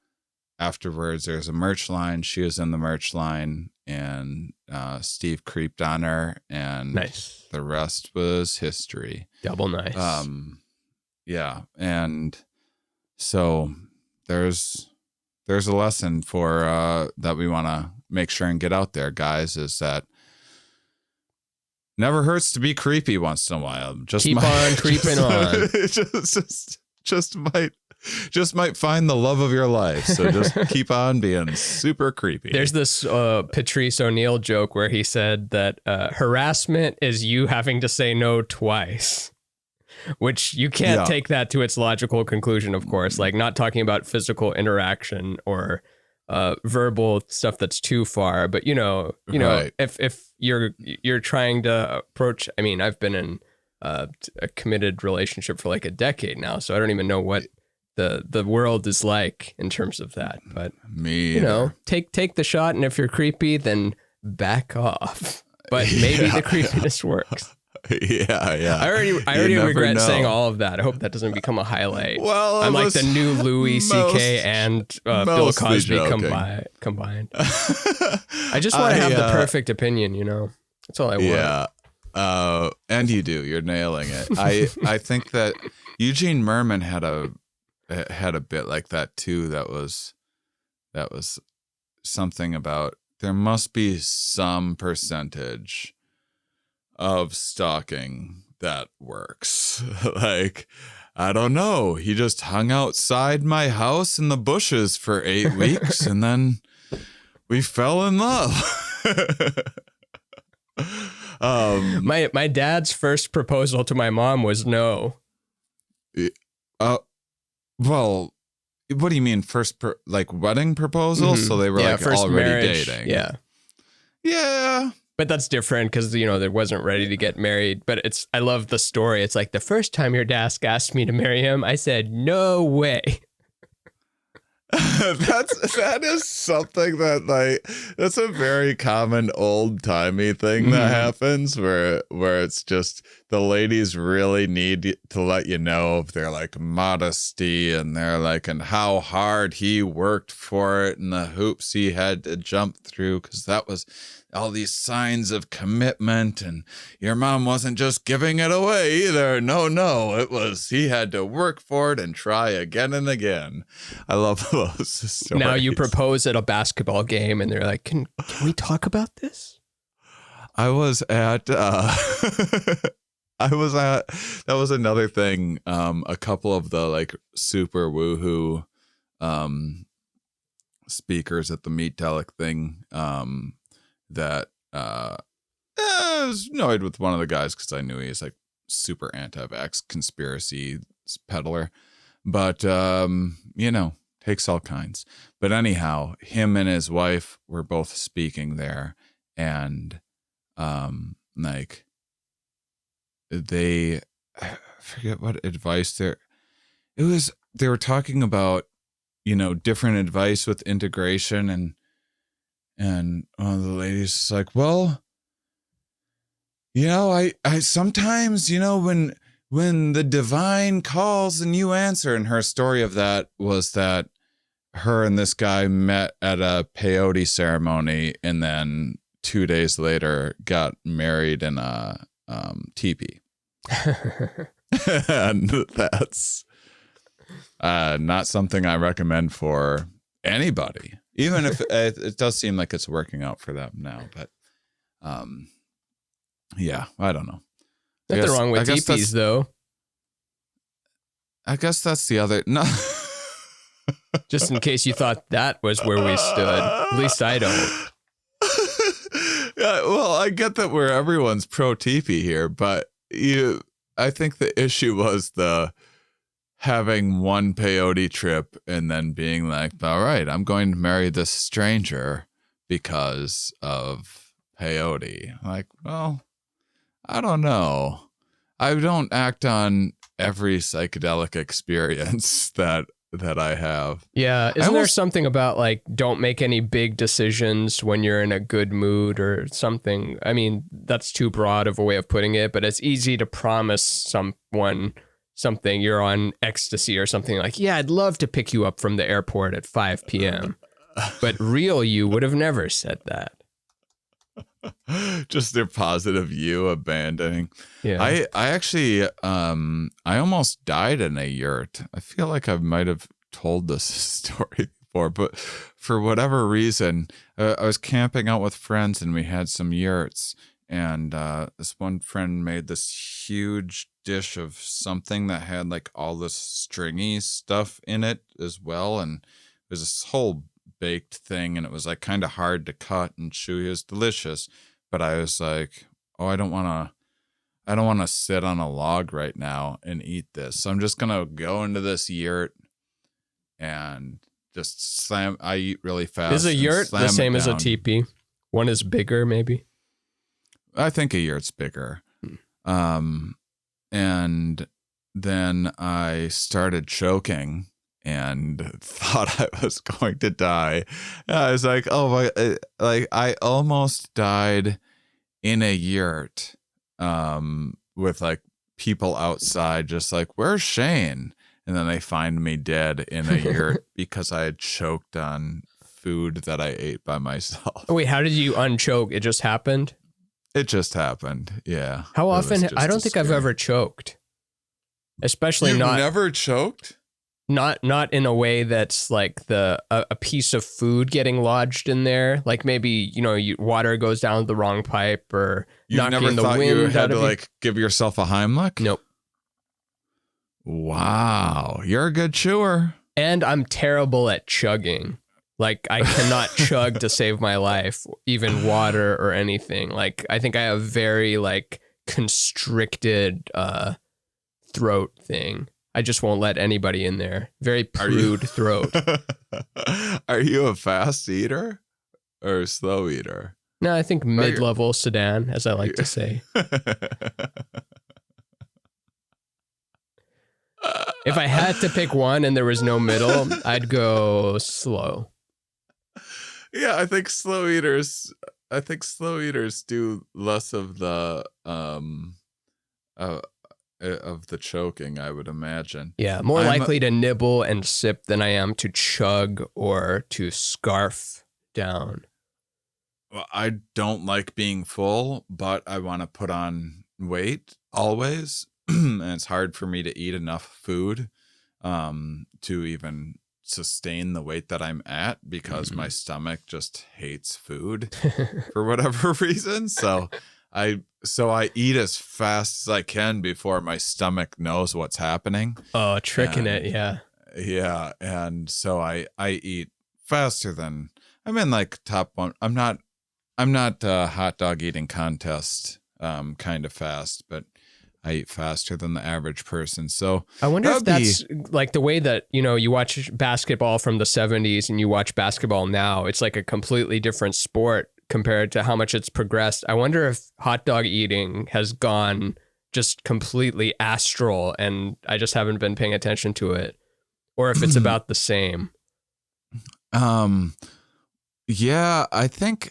[SPEAKER 1] Afterwards, there's a merch line. She was in the merch line, and Steve creeped on her, and
[SPEAKER 2] nice.
[SPEAKER 1] The rest was history.
[SPEAKER 2] Double nice.
[SPEAKER 1] Yeah, and so there's a lesson for that we want to make sure and get out there, guys, is that never hurts to be creepy once in a while. Just
[SPEAKER 2] Keep on creeping on.
[SPEAKER 1] Just might find the love of your life. So just keep on being super creepy.
[SPEAKER 2] There's this Patrice O'Neill joke where he said that harassment is you having to say no twice, which you can't take that to its logical conclusion, of course. Like, not talking about physical interaction or verbal stuff that's too far, but you know,
[SPEAKER 1] Right.
[SPEAKER 2] if you're trying to approach, I mean, I've been in a committed relationship for like a decade now, so I don't even know what the world is like in terms of that. But
[SPEAKER 1] Me,
[SPEAKER 2] take the shot, and if you're creepy, then back off. But maybe the creepiness works.
[SPEAKER 1] Yeah.
[SPEAKER 2] I already regret saying all of that. I hope that doesn't become a highlight.
[SPEAKER 1] Well,
[SPEAKER 2] I'm like the new Louis C.K. and Bill Cosby combined. I just want to have the perfect opinion, That's all I want.
[SPEAKER 1] Yeah. And you do. You're nailing it. I think that Eugene Merman had a bit like that too. That was something about there must be some percentage of stalking that works. Like, I don't know. He just hung outside my house in the bushes for 8 weeks and then we fell in love.
[SPEAKER 2] My dad's first proposal to my mom was no.
[SPEAKER 1] Well, what do you mean first like wedding proposal? Mm-hmm. So they were like
[SPEAKER 2] first
[SPEAKER 1] already
[SPEAKER 2] marriage,
[SPEAKER 1] dating.
[SPEAKER 2] Yeah. But that's different because, they wasn't ready to get married. But I love the story. It's like the first time your dad asked me to marry him, I said, no way.
[SPEAKER 1] That is something that that's a very common old timey thing that happens where it's just the ladies really need to let you know of their like modesty and their like and how hard he worked for it and the hoops he had to jump through, because that was all these signs of commitment, and your mom wasn't just giving it away either. No, it was he had to work for it and try again and again. I love those stories.
[SPEAKER 2] Now you propose at a basketball game and they're like, can we talk about this?
[SPEAKER 1] I was at that was another thing. A couple of the like super woohoo speakers at the MeetDelic thing that I was annoyed with one of the guys because I knew he's like super anti-vax conspiracy peddler, but takes all kinds. But anyhow, him and his wife were both speaking there, and like I forget what advice they were talking about, different advice with integration, and one of the ladies is like, well, I sometimes, when the divine calls and you answer, and her story of that was that her and this guy met at a peyote ceremony and then 2 days later got married in a teepee. And that's not something I recommend for anybody, even if it does seem like it's working out for them now. But I don't know.
[SPEAKER 2] Nothing wrong with teepees, though.
[SPEAKER 1] I guess that's the other. No.
[SPEAKER 2] Just in case you thought that was where we stood. At least I don't.
[SPEAKER 1] Yeah, well, I get that everyone's pro teepee here, but I think the issue was having one peyote trip and then being like, all right, I'm going to marry this stranger because of peyote. Like, well, I don't know. I don't act on every psychedelic experience that I have.
[SPEAKER 2] Yeah. Isn't there something about like, don't make any big decisions when you're in a good mood or something? I mean, that's too broad of a way of putting it, but it's easy to promise someone something. You're on ecstasy or something like, yeah, I'd love to pick you up from the airport at 5 p.m. But real you would have never said that.
[SPEAKER 1] Just their positive you abandoning.
[SPEAKER 2] Yeah.
[SPEAKER 1] I actually I almost died in a yurt. I feel like I might have told this story before, but for whatever reason, I was camping out with friends and we had some yurts. And this one friend made this huge dish of something that had like all this stringy stuff in it as well. And it was this whole baked thing, and it was like kind of hard to cut and chew. It was delicious. But I was like, oh, I don't want to sit on a log right now and eat this. So I'm just going to go into this yurt and just slam. I eat really fast.
[SPEAKER 2] Is a yurt the same as a teepee? One is bigger, maybe?
[SPEAKER 1] I think a yurt's bigger. And then I started choking and thought I was going to die. I was like, oh my, like I almost died in a yurt, with like people outside just like, where's Shane? And then they find me dead in a yurt because I had choked on food that I ate by myself.
[SPEAKER 2] Oh, wait, how did you unchoke? It just happened?
[SPEAKER 1] It just happened. Yeah.
[SPEAKER 2] How often? I don't think I've ever choked. Especially
[SPEAKER 1] You've
[SPEAKER 2] not
[SPEAKER 1] never choked?
[SPEAKER 2] Not in a way that's like a piece of food getting lodged in there. Like maybe, water goes down the wrong pipe, or
[SPEAKER 1] You
[SPEAKER 2] knocking
[SPEAKER 1] never
[SPEAKER 2] the
[SPEAKER 1] thought
[SPEAKER 2] wind
[SPEAKER 1] you
[SPEAKER 2] out
[SPEAKER 1] had to
[SPEAKER 2] of you.
[SPEAKER 1] like give yourself a Heimlich?
[SPEAKER 2] Nope.
[SPEAKER 1] Wow. You're a good chewer.
[SPEAKER 2] And I'm terrible at chugging. Like I cannot chug to save my life, even water or anything. Like I think I have very like constricted throat thing. I just won't let anybody in there. Very prude throat.
[SPEAKER 1] Are you a fast eater or a slow eater?
[SPEAKER 2] No, I think mid-level sedan, as I like to say. If I had to pick one and there was no middle, I'd go slow.
[SPEAKER 1] Yeah, I think slow eaters do less of the choking, I would imagine.
[SPEAKER 2] Yeah, more likely to nibble and sip than I am to chug or to scarf down.
[SPEAKER 1] Well, I don't like being full, but I want to put on weight always. And it's hard for me to eat enough food to even sustain the weight that I'm at because my stomach just hates food for whatever reason. So I eat as fast as I can before my stomach knows what's happening.
[SPEAKER 2] Oh, tricking it, yeah.
[SPEAKER 1] Yeah, and so I eat faster than I'm in like top one. I'm not a hot dog eating contest kind of fast, but I eat faster than the average person. So
[SPEAKER 2] I wonder if that's like the way that, you watch basketball from the 70s and you watch basketball now. It's like a completely different sport compared to how much it's progressed. I wonder if hot dog eating has gone just completely astral and I just haven't been paying attention to it, or if it's about the same.
[SPEAKER 1] Yeah, I think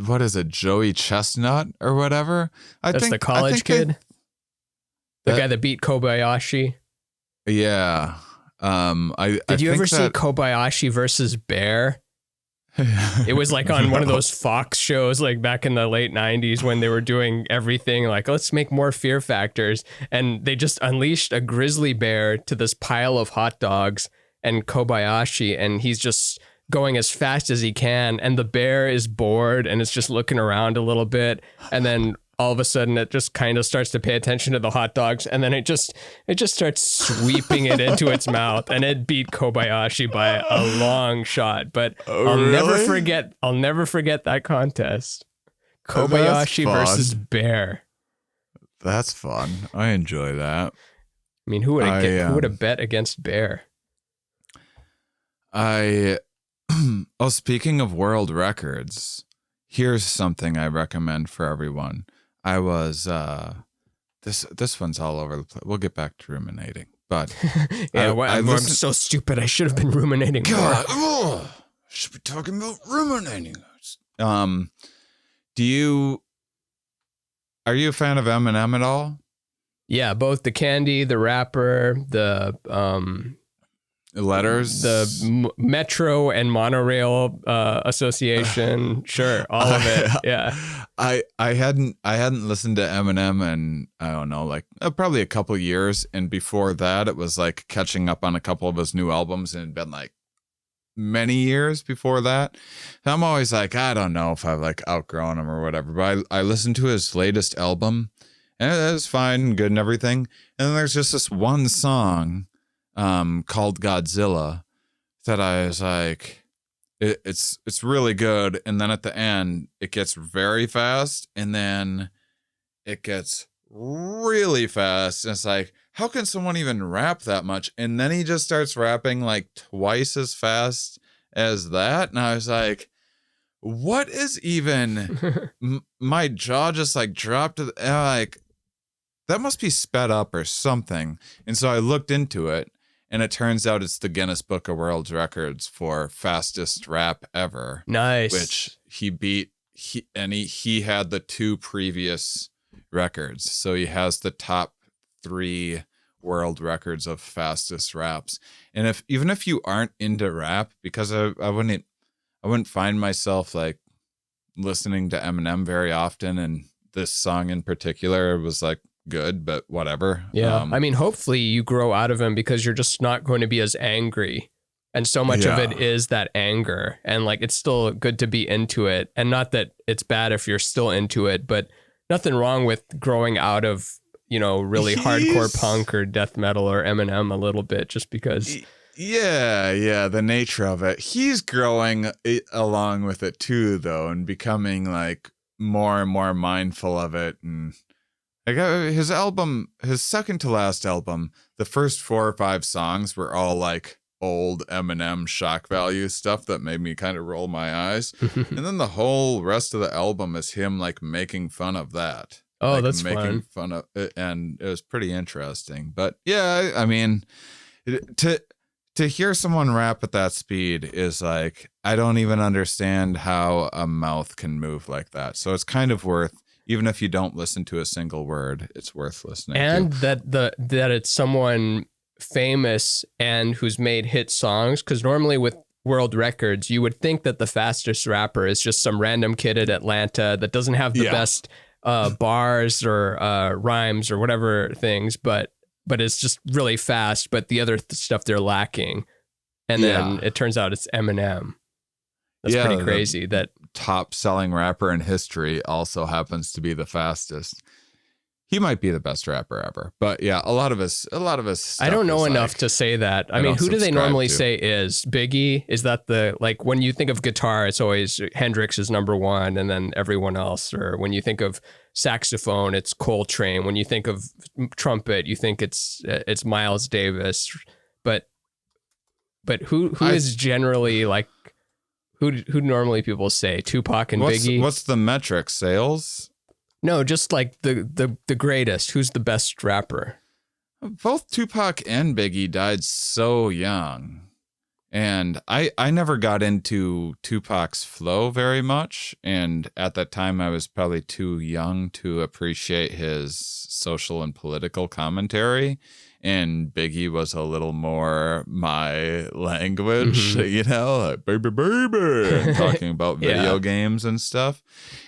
[SPEAKER 1] what is it, Joey Chestnut or whatever?
[SPEAKER 2] That's the college kid? The guy that beat Kobayashi?
[SPEAKER 1] Yeah.
[SPEAKER 2] Did you ever see Kobayashi versus Bear? It was like on one of those Fox shows like back in the late 90s when they were doing everything like, let's make more fear factors. And they just unleashed a grizzly bear to this pile of hot dogs and Kobayashi, and he's just going as fast as he can, and the bear is bored and it's just looking around a little bit, and then all of a sudden it just kind of starts to pay attention to the hot dogs, and then it just starts sweeping it into its mouth, and it beat Kobayashi by a long shot. But I'll never forget that contest. Kobayashi versus bear.
[SPEAKER 1] That's fun. I enjoy that.
[SPEAKER 2] I mean, who would have bet against bear?
[SPEAKER 1] Oh, speaking of world records, here's something I recommend for everyone. I was this one's all over the place. We'll get back to ruminating, but
[SPEAKER 2] yeah, I'm so stupid. I should have been ruminating more.
[SPEAKER 1] Should be talking about ruminating. Are you a fan of Eminem at all?
[SPEAKER 2] Yeah, both the candy, the rapper, the
[SPEAKER 1] letters.
[SPEAKER 2] The Metro and Monorail Association. Sure, all of it. Yeah.
[SPEAKER 1] I hadn't listened to Eminem in, I don't know, like probably a couple years, and before that it was like catching up on a couple of his new albums, and it'd been like many years before that. And I'm always like, I don't know if I've like outgrown him or whatever, but I listened to his latest album and it was fine and good and everything. And then there's just this one song called Godzilla that I was like, it's really good. And then at the end it gets very fast, and then it gets really fast. And it's like, how can someone even rap that much? And then he just starts rapping like twice as fast as that. And I was like, what is even my jaw just like dropped to the, like, that must be sped up or something. And so I looked into it, and it turns out it's the Guinness Book of World Records for fastest rap ever.
[SPEAKER 2] Nice.
[SPEAKER 1] Which he beat. He had the two previous records. So he has the top 3 world records of fastest raps. And even if you aren't into rap, because I wouldn't find myself like listening to Eminem very often, and this song in particular was like good, but whatever.
[SPEAKER 2] Yeah. I mean, hopefully you grow out of him, because you're just not going to be as angry. And so much of it is that anger. And like, it's still good to be into it. And not that it's bad if you're still into it, but nothing wrong with growing out of, really hardcore punk or death metal or Eminem a little bit, just because.
[SPEAKER 1] Yeah, the nature of it. He's growing along with it too, though, and becoming like more and more mindful of it. And like his album, his second to last album, the first 4 or 5 songs were all like old Eminem shock value stuff that made me kind of roll my eyes. And then the whole rest of the album is him like making fun of that.
[SPEAKER 2] Oh,
[SPEAKER 1] like,
[SPEAKER 2] that's
[SPEAKER 1] making fun of it, and it was pretty interesting. But yeah, I mean, to hear someone rap at that speed is like, I don't even understand how a mouth can move like that. So it's kind of worth, even if you don't listen to a single word, it's worth listening
[SPEAKER 2] and
[SPEAKER 1] to.
[SPEAKER 2] that it's someone famous and who's made hit songs, because normally with world records you would think that the fastest rapper is just some random kid at Atlanta that doesn't have the best bars or rhymes or whatever things, but it's just really fast, but the other stuff they're lacking. And then it turns out it's Eminem. That's pretty crazy. That
[SPEAKER 1] top selling rapper in history also happens to be the fastest. He might be the best rapper ever, but yeah, a lot of us.
[SPEAKER 2] I don't know enough to say that. I mean, who do they normally say is Biggie? Is that the, like, when you think of guitar, it's always Hendrix is number 1, and then everyone else. Or when you think of saxophone, it's Coltrane. When you think of trumpet, you think it's Miles Davis. But who is generally like, who normally people say? Tupac and Biggie.
[SPEAKER 1] What's the metric? Sales?
[SPEAKER 2] No, just like the greatest. Who's the best rapper?
[SPEAKER 1] Both Tupac and Biggie died so young. And I never got into Tupac's flow very much. And at that time, I was probably too young to appreciate his social and political commentary. And Biggie was a little more my language, like baby, and talking about video games and stuff.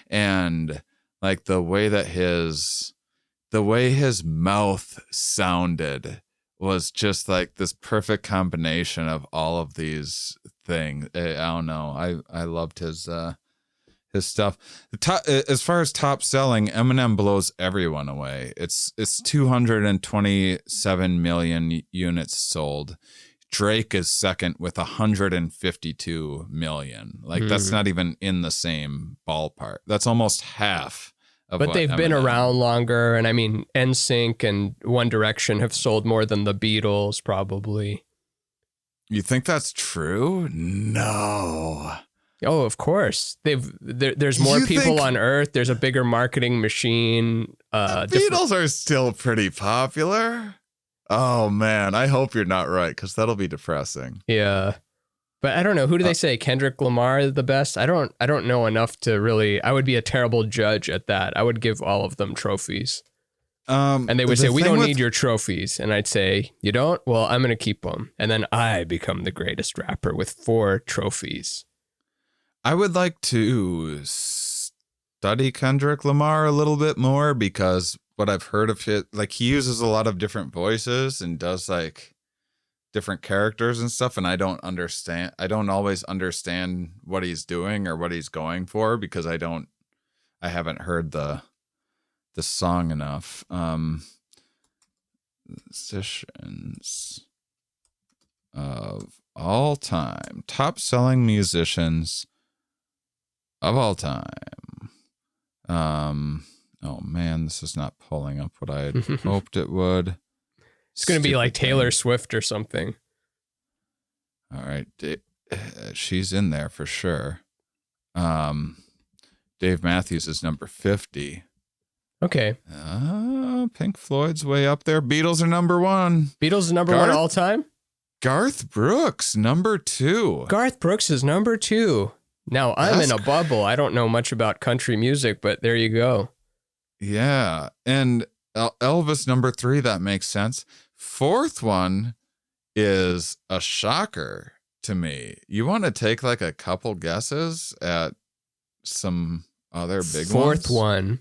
[SPEAKER 1] And like the way his mouth sounded was just like this perfect combination of all of these things. I don't know. I loved his stuff. As far as top selling, Eminem blows everyone away. It's 227 million units sold. Drake is second with 152 million. Like that's not even in the same ballpark. That's almost half.
[SPEAKER 2] But they've been around longer, and I mean, NSYNC and One Direction have sold more than the Beatles, probably.
[SPEAKER 1] You think that's true? No.
[SPEAKER 2] Oh, of course. There's more people on Earth. There's a bigger marketing machine.
[SPEAKER 1] Beatles are still pretty popular. Oh man, I hope you're not right, because that'll be depressing.
[SPEAKER 2] Yeah. But I don't know. Who do they say? Kendrick Lamar is the best? I don't know enough to really. I would be a terrible judge at that. I would give all of them trophies. And they would
[SPEAKER 1] the
[SPEAKER 2] say, we
[SPEAKER 1] thing
[SPEAKER 2] don't
[SPEAKER 1] with-
[SPEAKER 2] need your trophies. And I'd say, you don't? Well, I'm going to keep them. And then I become the greatest rapper with 4 trophies.
[SPEAKER 1] I would like to study Kendrick Lamar a little bit more, because what I've heard of it, like he uses a lot of different voices and does like different characters and stuff. And I don't always understand what he's doing or what he's going for, because I haven't heard the song enough. Musicians of all time, top selling musicians of all time. Oh man, this is not pulling up what I had hoped it would.
[SPEAKER 2] It's going to be like
[SPEAKER 1] Stupid
[SPEAKER 2] Taylor
[SPEAKER 1] thing.
[SPEAKER 2] Swift or something.
[SPEAKER 1] All right, she's in there for sure. Dave Matthews is number 50.
[SPEAKER 2] Okay.
[SPEAKER 1] Pink Floyd's way up there. Beatles are number 1.
[SPEAKER 2] Beatles is number 1
[SPEAKER 1] Garth?
[SPEAKER 2] all time?
[SPEAKER 1] Garth Brooks, number 2.
[SPEAKER 2] Garth Brooks is number 2. Now, I'm in a bubble. I don't know much about country music, but there you go.
[SPEAKER 1] Yeah. And Elvis, number 3. That makes sense. 4th one is a shocker to me. You want to take like a couple guesses at some other big
[SPEAKER 2] Fourth
[SPEAKER 1] ones?
[SPEAKER 2] one.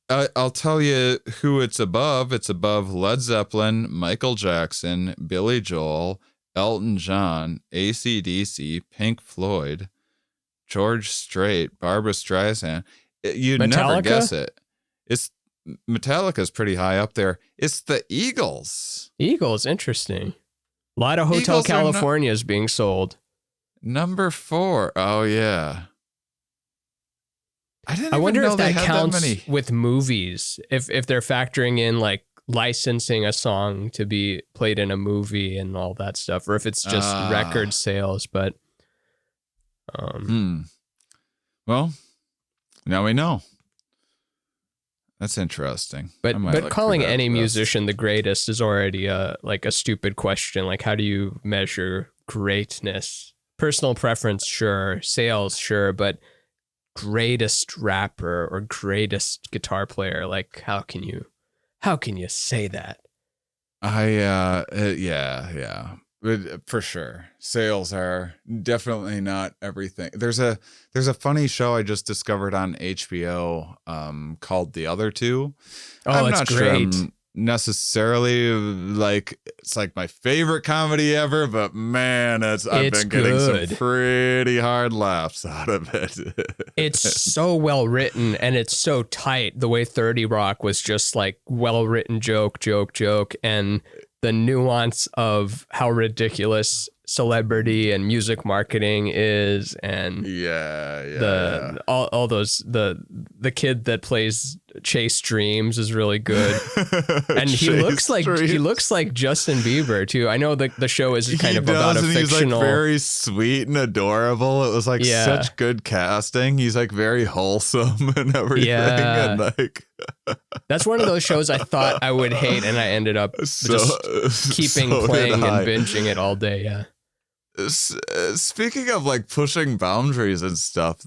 [SPEAKER 1] I'll tell you who it's above. It's above Led Zeppelin, Michael Jackson, Billy Joel, Elton John, AC/DC, Pink Floyd, George Strait, Barbra Streisand. You'd never
[SPEAKER 2] Metallica?
[SPEAKER 1] guess it. It's Metallica's pretty high up there. It's the Eagles.
[SPEAKER 2] Eagles, interesting. A lot of Hotel
[SPEAKER 1] Eagles are
[SPEAKER 2] California is being sold.
[SPEAKER 1] Number 4. Oh yeah.
[SPEAKER 2] I wonder if that counts
[SPEAKER 1] that many.
[SPEAKER 2] with movies. If they're factoring in like licensing a song to be played in a movie and all that stuff, or if it's just record sales. But
[SPEAKER 1] well, now we know. That's interesting.
[SPEAKER 2] But
[SPEAKER 1] look
[SPEAKER 2] calling
[SPEAKER 1] for that
[SPEAKER 2] any
[SPEAKER 1] list.
[SPEAKER 2] musician the greatest is already like a stupid question. Like, how do you measure greatness? Personal preference, sure. Sales, sure. But greatest rapper or greatest guitar player, like how can you say that?
[SPEAKER 1] Yeah. For sure. Sales are definitely not everything. There's a funny show I just discovered on HBO called The Other Two.
[SPEAKER 2] Oh,
[SPEAKER 1] I'm
[SPEAKER 2] it's
[SPEAKER 1] not
[SPEAKER 2] great.
[SPEAKER 1] sure I'm necessarily like it's like my favorite comedy ever, but man, I've been getting
[SPEAKER 2] good.
[SPEAKER 1] some pretty hard laughs out of it.
[SPEAKER 2] It's so well written and it's so tight. The way 30 Rock was just like well written joke, and the nuance of how ridiculous celebrity and music marketing is, and all those the kid that plays Chase Dreams is really good, and he looks like Justin Bieber too. I know the show is kind of about a fictional.
[SPEAKER 1] He's like very sweet and adorable. It was like such good casting. He's like very wholesome and everything.
[SPEAKER 2] Yeah.
[SPEAKER 1] And like
[SPEAKER 2] that's one of those shows I thought I would hate, and I ended up just keeping playing and binging it all day. Yeah.
[SPEAKER 1] Speaking of like pushing boundaries and stuff,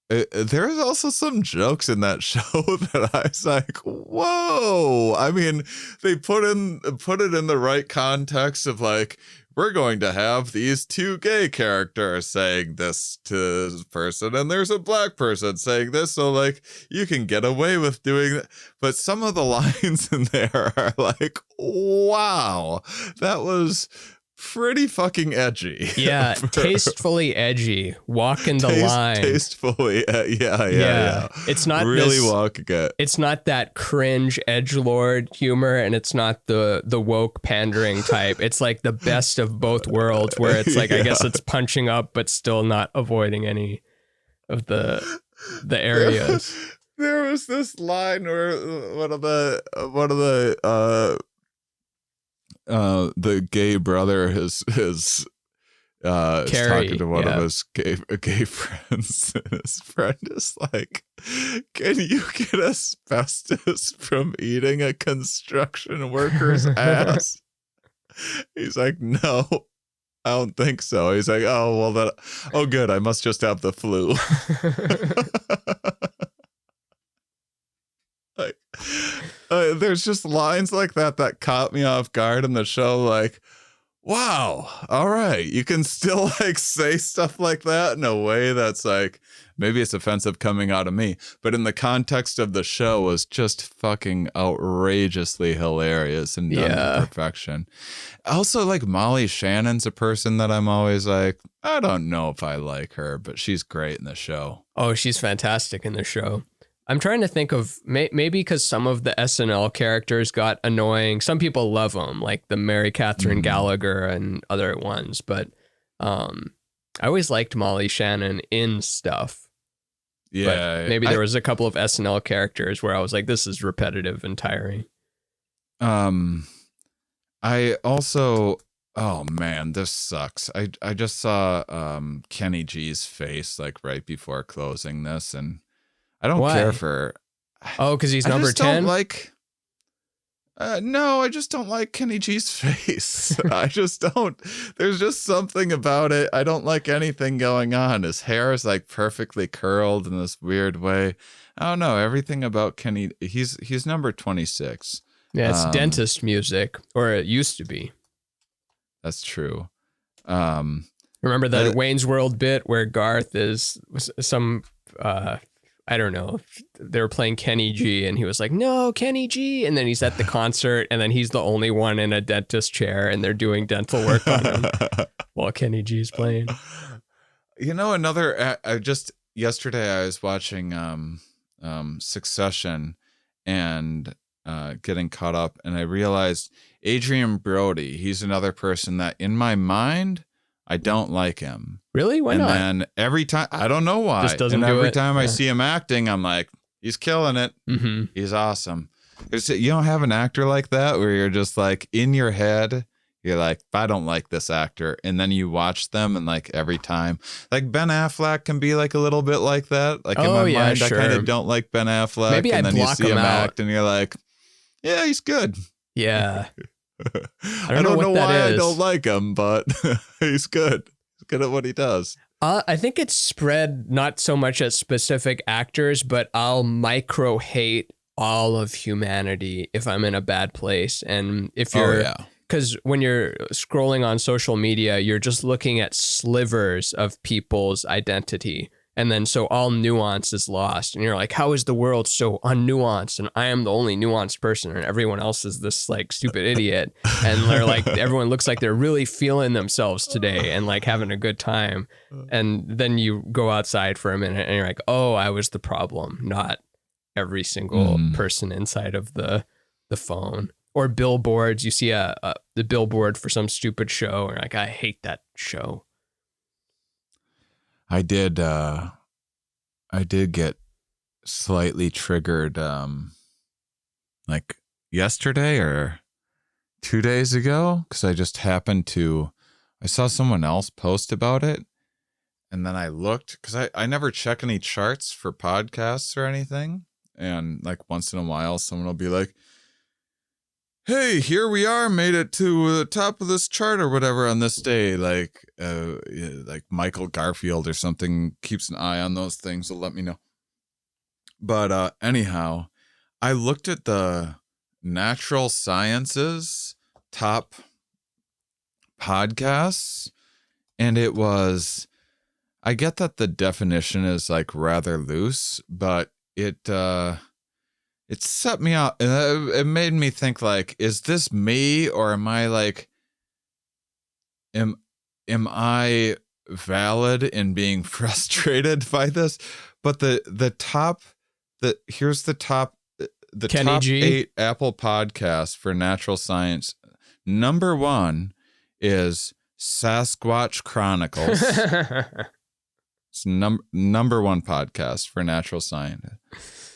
[SPEAKER 1] there's also some jokes in that show that I was like, whoa. I mean, they put it in the right context of like, we're going to have these 2 gay characters saying this to this person, and there's a black person saying this, so like you can get away with doing that. But some of the lines in there are like, wow, that was pretty fucking edgy.
[SPEAKER 2] Yeah, tastefully edgy, walking the line.
[SPEAKER 1] Tastefully, yeah.
[SPEAKER 2] It's not
[SPEAKER 1] really walking it.
[SPEAKER 2] It's not that cringe edgelord humor, and it's not the woke pandering type. It's like the best of both worlds, where it's like I guess it's punching up, but still not avoiding any of the areas.
[SPEAKER 1] There was this line where one of the gay brother is talking to one of his gay friends, and his friend is like, can you get asbestos from eating a construction worker's ass? He's like, no, I don't think so. He's like, oh, well, good, I must just have the flu. there's just lines like that caught me off guard in the show. Like, wow, all right, you can still like say stuff like that in a way that's like, maybe it's offensive coming out of me, but in the context of the show was just fucking outrageously hilarious and done to perfection. Also, like Molly Shannon's a person that I'm always like, I don't know if I like her, but she's great in the show.
[SPEAKER 2] Oh, she's fantastic in the show. I'm trying to think of maybe because some of the SNL characters got annoying. Some people love them, like the Mary Catherine Gallagher and other ones. But I always liked Molly Shannon in stuff.
[SPEAKER 1] Yeah.
[SPEAKER 2] But maybe there was a couple of SNL characters where I was like, this is repetitive and tiring.
[SPEAKER 1] I also, oh man, this sucks. I just saw Kenny G's face like right before closing this, and I don't care for.
[SPEAKER 2] Oh, because he's number 10?
[SPEAKER 1] No, I just don't like Kenny G's face. I just don't. There's just something about it. I don't like anything going on. His hair is like perfectly curled in this weird way. I don't know. Everything about Kenny, he's number 26.
[SPEAKER 2] Yeah, it's dentist music, or it used to be.
[SPEAKER 1] That's true.
[SPEAKER 2] Remember that Wayne's World bit where Garth is some, I don't know, they were playing Kenny G and he was like, no, Kenny G. And then he's at the concert and then he's the only one in a dentist chair and they're doing dental work on him while Kenny G's playing.
[SPEAKER 1] You know, yesterday I was watching Succession and getting caught up, and I realized Adrian Brody, he's another person that in my mind, I don't like him.
[SPEAKER 2] Really? Why not?
[SPEAKER 1] And then every time, I don't know why.
[SPEAKER 2] Just doesn't
[SPEAKER 1] and
[SPEAKER 2] do
[SPEAKER 1] every
[SPEAKER 2] it.
[SPEAKER 1] time I see him acting, I'm like, he's killing it.
[SPEAKER 2] Mm-hmm.
[SPEAKER 1] He's awesome. You don't have an actor like that where you're just like in your head, you're like, I don't like this actor. And then you watch them and like every time, like Ben Affleck can be like a little bit like that. Like in my mind,
[SPEAKER 2] sure.
[SPEAKER 1] I kind of don't like Ben Affleck.
[SPEAKER 2] Maybe
[SPEAKER 1] and
[SPEAKER 2] I
[SPEAKER 1] then you
[SPEAKER 2] block
[SPEAKER 1] see him
[SPEAKER 2] him out.
[SPEAKER 1] act and you're like, yeah, he's good.
[SPEAKER 2] Yeah.
[SPEAKER 1] I don't know why I don't like him, but he's good. He's good at what he does.
[SPEAKER 2] I think it's spread not so much at specific actors, but I'll micro hate all of humanity if I'm in a bad place. And if you're, because when you're scrolling on social media, you're just looking at slivers of people's identity. And then so all nuance is lost. And you're like, how is the world so unnuanced? And I am the only nuanced person and everyone else is this like stupid idiot. And they're like, everyone looks like they're really feeling themselves today and like having a good time. And then you go outside for a minute and you're like, oh, I was the problem, not every single person inside of the phone. Or billboards. You see the billboard for some stupid show and you're like, I hate that show.
[SPEAKER 1] I did get slightly triggered like yesterday or 2 days ago because I just happened I saw someone else post about it, and then I looked because I never check any charts for podcasts or anything, and like once in a while someone will be like, hey, here we are, made it to the top of this chart or whatever on this day. Like Michael Garfield or something keeps an eye on those things. So let me know. But anyhow, I looked at the natural sciences top podcasts, and it was, I get that the definition is like rather loose, but it set me out, and it made me think like, is this me, or am I like, am I valid in being frustrated by this? But here's the top
[SPEAKER 2] Kenny
[SPEAKER 1] top
[SPEAKER 2] G.
[SPEAKER 1] 8 Apple podcasts for natural science. Number 1 is Sasquatch Chronicles. It's number 1 podcast for natural science.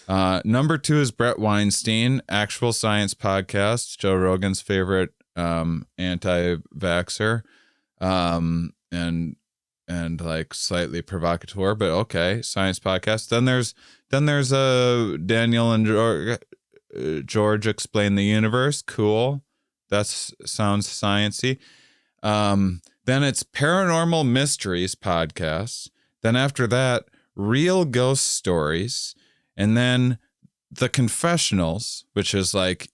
[SPEAKER 1] Number 2 is Brett Weinstein, Actual Science Podcast, Joe Rogan's favorite anti-vaxxer, and like slightly provocateur, but okay, science podcast. Then there's Daniel and George Explain the Universe. Cool, that sounds sciencey. Then it's Paranormal Mysteries Podcast. Then after that, Real Ghost Stories. And then the confessionals, which is like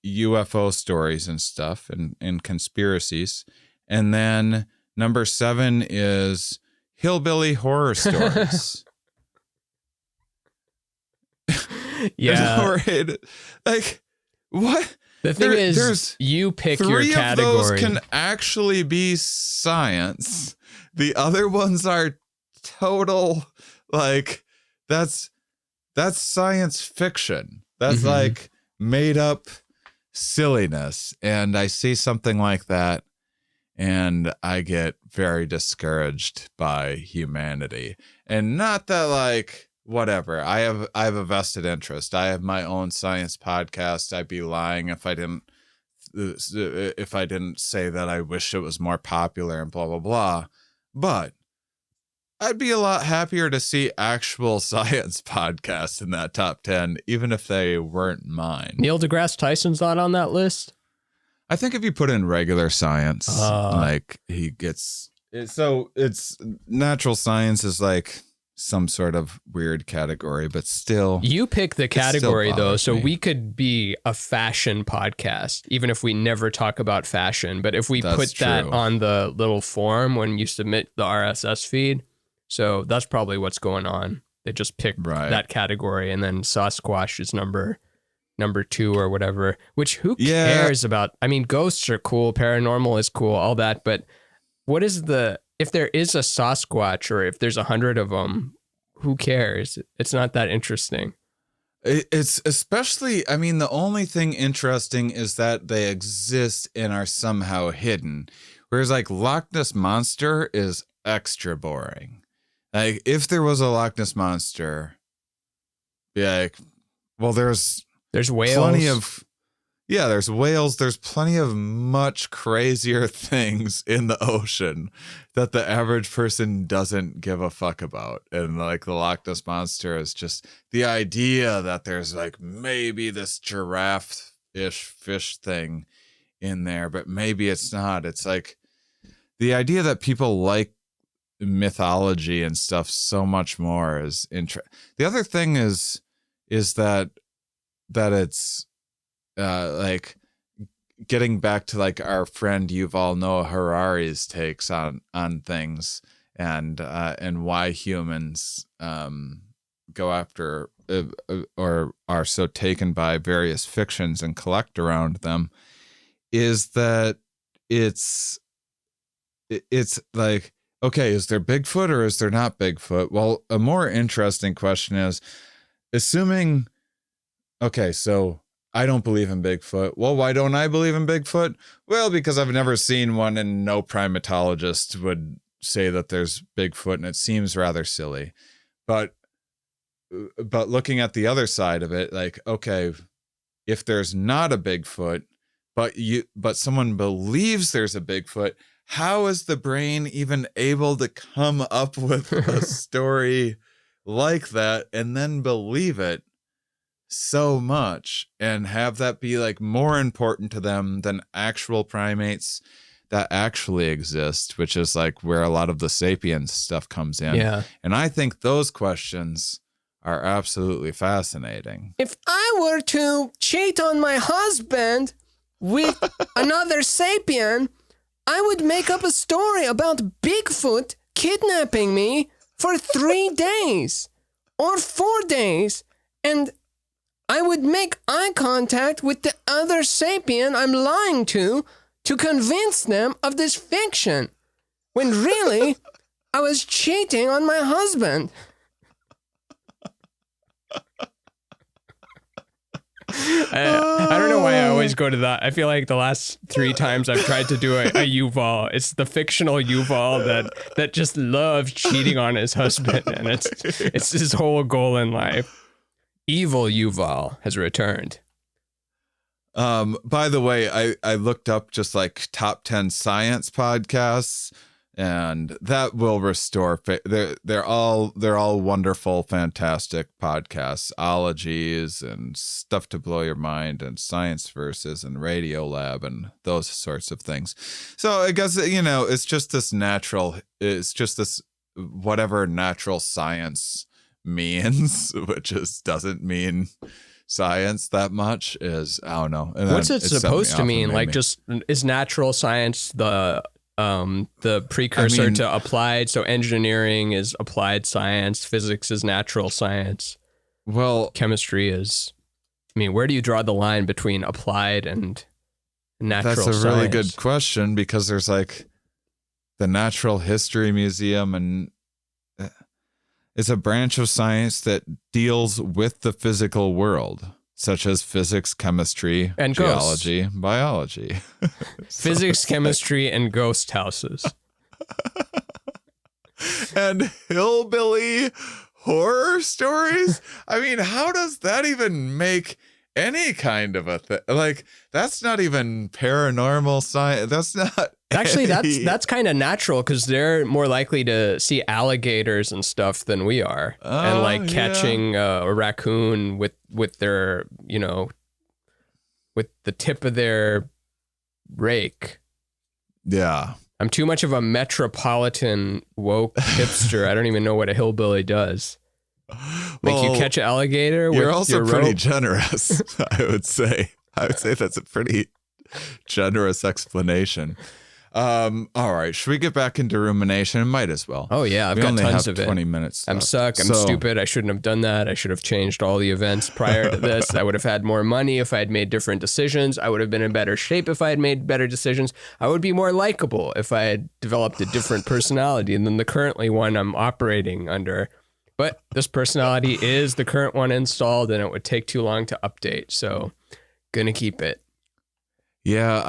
[SPEAKER 1] UFO stories and stuff and conspiracies. And then number 7 is hillbilly horror stories.
[SPEAKER 2] Yeah.
[SPEAKER 1] Like, what?
[SPEAKER 2] The thing is,
[SPEAKER 1] there's
[SPEAKER 2] you pick your
[SPEAKER 1] 3
[SPEAKER 2] category.
[SPEAKER 1] of those can actually be science. The other ones are total, like, that's science fiction. That's like made up silliness. And I see something like that and I get very discouraged by humanity. And not that, like, whatever. I have a vested interest. I have my own science podcast. I'd be lying if I didn't say that I wish it was more popular and blah blah blah. But I'd be a lot happier to see actual science podcasts in that top 10, even if they weren't mine.
[SPEAKER 2] Neil deGrasse Tyson's not on that list.
[SPEAKER 1] I think if you put in regular science, like he gets it, so it's natural science is like some sort of weird category, but still.
[SPEAKER 2] You pick the category though, so
[SPEAKER 1] me.
[SPEAKER 2] we could be a fashion podcast, even if we never talk about fashion. But if we put that on the little form when you submit the RSS feed, so that's probably what's going on. They just picked that category, and then Sasquatch is number 2 or whatever. Which who cares about? I mean, ghosts are cool, paranormal is cool, all that. But what is if there is a Sasquatch or if there's 100 of them, who cares? It's not that interesting.
[SPEAKER 1] It's especially, I mean, the only thing interesting is that they exist and are somehow hidden. Whereas like Loch Ness Monster is extra boring. Like if there was a Loch Ness Monster, be like, well, there's
[SPEAKER 2] whales.
[SPEAKER 1] Plenty of, there's whales. There's plenty of much crazier things in the ocean that the average person doesn't give a fuck about. And like the Loch Ness Monster is just the idea that there's like maybe this giraffe-ish fish thing in there, but maybe it's not. It's like the idea that people like mythology and stuff so much more is the other thing is that it's like getting back to like our friend Yuval Noah Harari's takes on things and why humans go after or are so taken by various fictions and collect around them, is that it's like, okay, is there Bigfoot or is there not Bigfoot? Well, a more interesting question is, assuming, okay, so I don't believe in Bigfoot. Well, why don't I believe in Bigfoot? Well, because I've never seen one and no primatologist would say that there's Bigfoot, and it seems rather silly. But looking at the other side of it, like, okay, if there's not a Bigfoot, but someone believes there's a Bigfoot, how is the brain even able to come up with a story like that and then believe it so much and have that be like more important to them than actual primates that actually exist, which is like where a lot of the sapiens stuff comes in.
[SPEAKER 2] Yeah.
[SPEAKER 1] And I think those questions are absolutely fascinating.
[SPEAKER 2] If I were to cheat on my husband with another sapien, I would make up a story about Bigfoot kidnapping me for 3 days or 4 days, and I would make eye contact with the other sapien I'm lying to convince them of this fiction, when really I was cheating on my husband. I don't know why I always go to that. I feel like the last 3 times I've tried to do a Yuval, it's the fictional Yuval that just loves cheating on his husband, and it's his whole goal in life. Evil Yuval has returned.
[SPEAKER 1] By the way, I looked up just like top 10 science podcasts, and that will restore. They're all wonderful, fantastic podcasts, ologies and Stuff to Blow Your Mind and Science Versus and Radio Lab and those sorts of things. So I guess, it's just this whatever natural science means, which doesn't mean science that much, is I don't know. And
[SPEAKER 2] what's
[SPEAKER 1] then
[SPEAKER 2] it
[SPEAKER 1] set me
[SPEAKER 2] supposed to
[SPEAKER 1] off and
[SPEAKER 2] mean?
[SPEAKER 1] made
[SPEAKER 2] Like,
[SPEAKER 1] me-
[SPEAKER 2] just is natural science the precursor to applied? So engineering is applied science, physics is natural science,
[SPEAKER 1] well,
[SPEAKER 2] chemistry is. I mean, where do you draw the line between applied and natural
[SPEAKER 1] that's a
[SPEAKER 2] science?
[SPEAKER 1] really good question, because there's like the Natural History Museum, and it's a branch of science that deals with the physical world, such as physics, chemistry,
[SPEAKER 2] And
[SPEAKER 1] geology, biology.
[SPEAKER 2] Physics, chemistry, and ghost houses.
[SPEAKER 1] And hillbilly horror stories. I mean, how does that even make any kind of a thing? Like, that's not even paranormal science. That's not.
[SPEAKER 2] Actually,
[SPEAKER 1] any-
[SPEAKER 2] that's kind of natural because they're more likely to see alligators and stuff than we are, and
[SPEAKER 1] Oh,
[SPEAKER 2] like
[SPEAKER 1] yeah.
[SPEAKER 2] catching a raccoon with their, you know, with the tip of their rake.
[SPEAKER 1] Yeah.
[SPEAKER 2] I'm too much of a metropolitan woke hipster. I don't even know what a hillbilly does. Like, you
[SPEAKER 1] Well,
[SPEAKER 2] catch an alligator with
[SPEAKER 1] You're also
[SPEAKER 2] your
[SPEAKER 1] pretty
[SPEAKER 2] rope?
[SPEAKER 1] generous, I would say. I would say that's a pretty generous explanation. All right. Should we get back into rumination? Might as well.
[SPEAKER 2] Oh yeah, I've
[SPEAKER 1] We
[SPEAKER 2] got
[SPEAKER 1] only
[SPEAKER 2] tons
[SPEAKER 1] have
[SPEAKER 2] of it.
[SPEAKER 1] 20 minutes
[SPEAKER 2] I'm
[SPEAKER 1] left.
[SPEAKER 2] suck. I'm
[SPEAKER 1] So-
[SPEAKER 2] stupid. I shouldn't have done that. I should have changed all the events prior to this. I would have had more money if I had made different decisions. I would have been in better shape if I had made better decisions. I would be more likable if I had developed a different personality than the currently one I'm operating under. But this personality is the current one installed, and it would take too long to update. So, gonna keep it.
[SPEAKER 1] Yeah,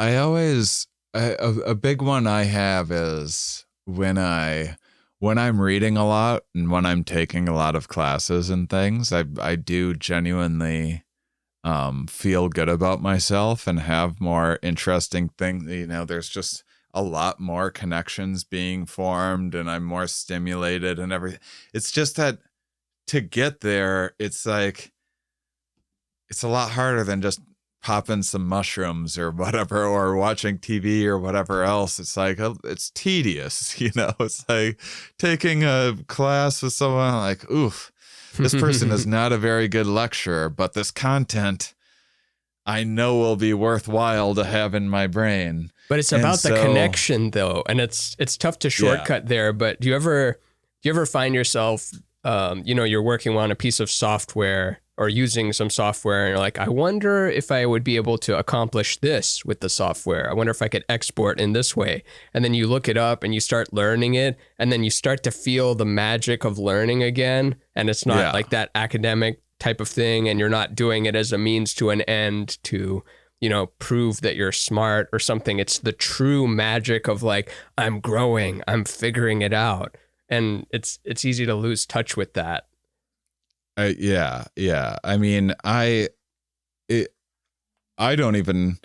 [SPEAKER 1] a big one I have is when I'm reading a lot and when I'm taking a lot of classes and things, I do genuinely feel good about myself and have more interesting things. You know, there's just a lot more connections being formed, and I'm more stimulated and everything. It's just that to get there, it's like it's a lot harder than just popping some mushrooms or whatever, or watching TV or whatever else. It's like, it's tedious, you know? It's like taking a class with someone like, oof, this person is not a very good lecturer, but this content I know will be worthwhile to have in my brain.
[SPEAKER 2] But it's
[SPEAKER 1] And
[SPEAKER 2] about the
[SPEAKER 1] so-
[SPEAKER 2] connection, though, and it's tough to shortcut there. But do you ever find yourself, you're working on a piece of software or using some software, and you're like, I wonder if I would be able to accomplish this with the software. I wonder if I could export in this way. And then you look it up and you start learning it, and then you start to feel the magic of learning again. And it's not like that academic type of thing, and you're not doing it as a means to an end to, prove that you're smart or something. It's the true magic of like, I'm growing, I'm figuring it out. And it's easy to lose touch with that.
[SPEAKER 1] Yeah. I mean, I don't even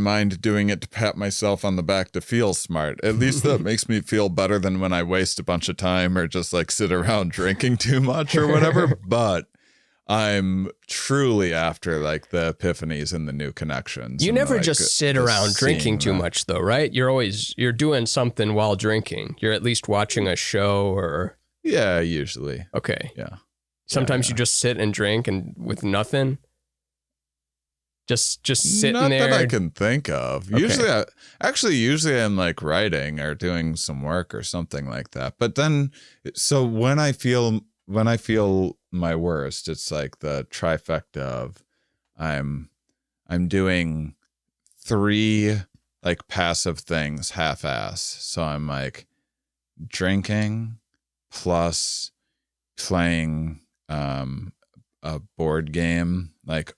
[SPEAKER 1] mind doing it to pat myself on the back to feel smart. At least that makes me feel better than when I waste a bunch of time or just like sit around drinking too much or whatever. But I'm truly after like the epiphanies and the new connections.
[SPEAKER 2] You
[SPEAKER 1] and,
[SPEAKER 2] never
[SPEAKER 1] like,
[SPEAKER 2] just sit
[SPEAKER 1] just
[SPEAKER 2] around drinking
[SPEAKER 1] seeing
[SPEAKER 2] too
[SPEAKER 1] that.
[SPEAKER 2] much though, right? You're doing something while drinking. You're at least watching a show or
[SPEAKER 1] Yeah, usually.
[SPEAKER 2] okay.
[SPEAKER 1] Yeah.
[SPEAKER 2] Sometimes you just sit and drink and with nothing. Just sitting
[SPEAKER 1] Not
[SPEAKER 2] there.
[SPEAKER 1] that I can think of.
[SPEAKER 2] Okay.
[SPEAKER 1] Usually I'm like writing or doing some work or something like that. But then, so when I feel my worst, it's like the trifecta of I'm doing 3 like passive things half-ass. So I'm like drinking plus playing a board game. Like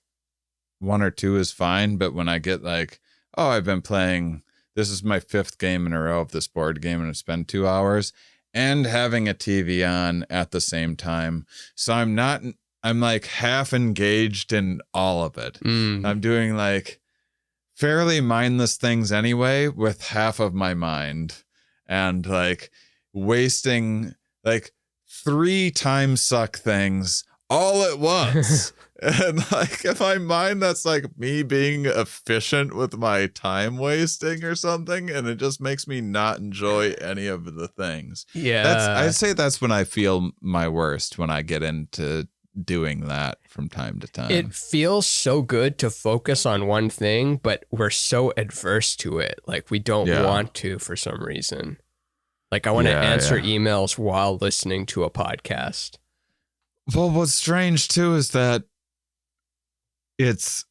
[SPEAKER 1] 1 or 2 is fine, but when I get like, oh, I've been playing, this is my 5th game in a row of this board game and it's been 2 hours, and having a TV on at the same time. So I'm like half engaged in all of it. I'm doing like fairly mindless things anyway with half of my mind, and like wasting like 3 time suck things all at once. And like in my mind, that's like me being efficient with my time wasting or something, and it just makes me not enjoy any of the things. I'd say that's when I feel my worst, when I get into doing that from time to time.
[SPEAKER 2] It feels so good to focus on one thing, but we're so adverse to it. Like we don't want to for some reason. Like I want to answer emails while listening to a podcast.
[SPEAKER 1] Well, what's strange too is that it's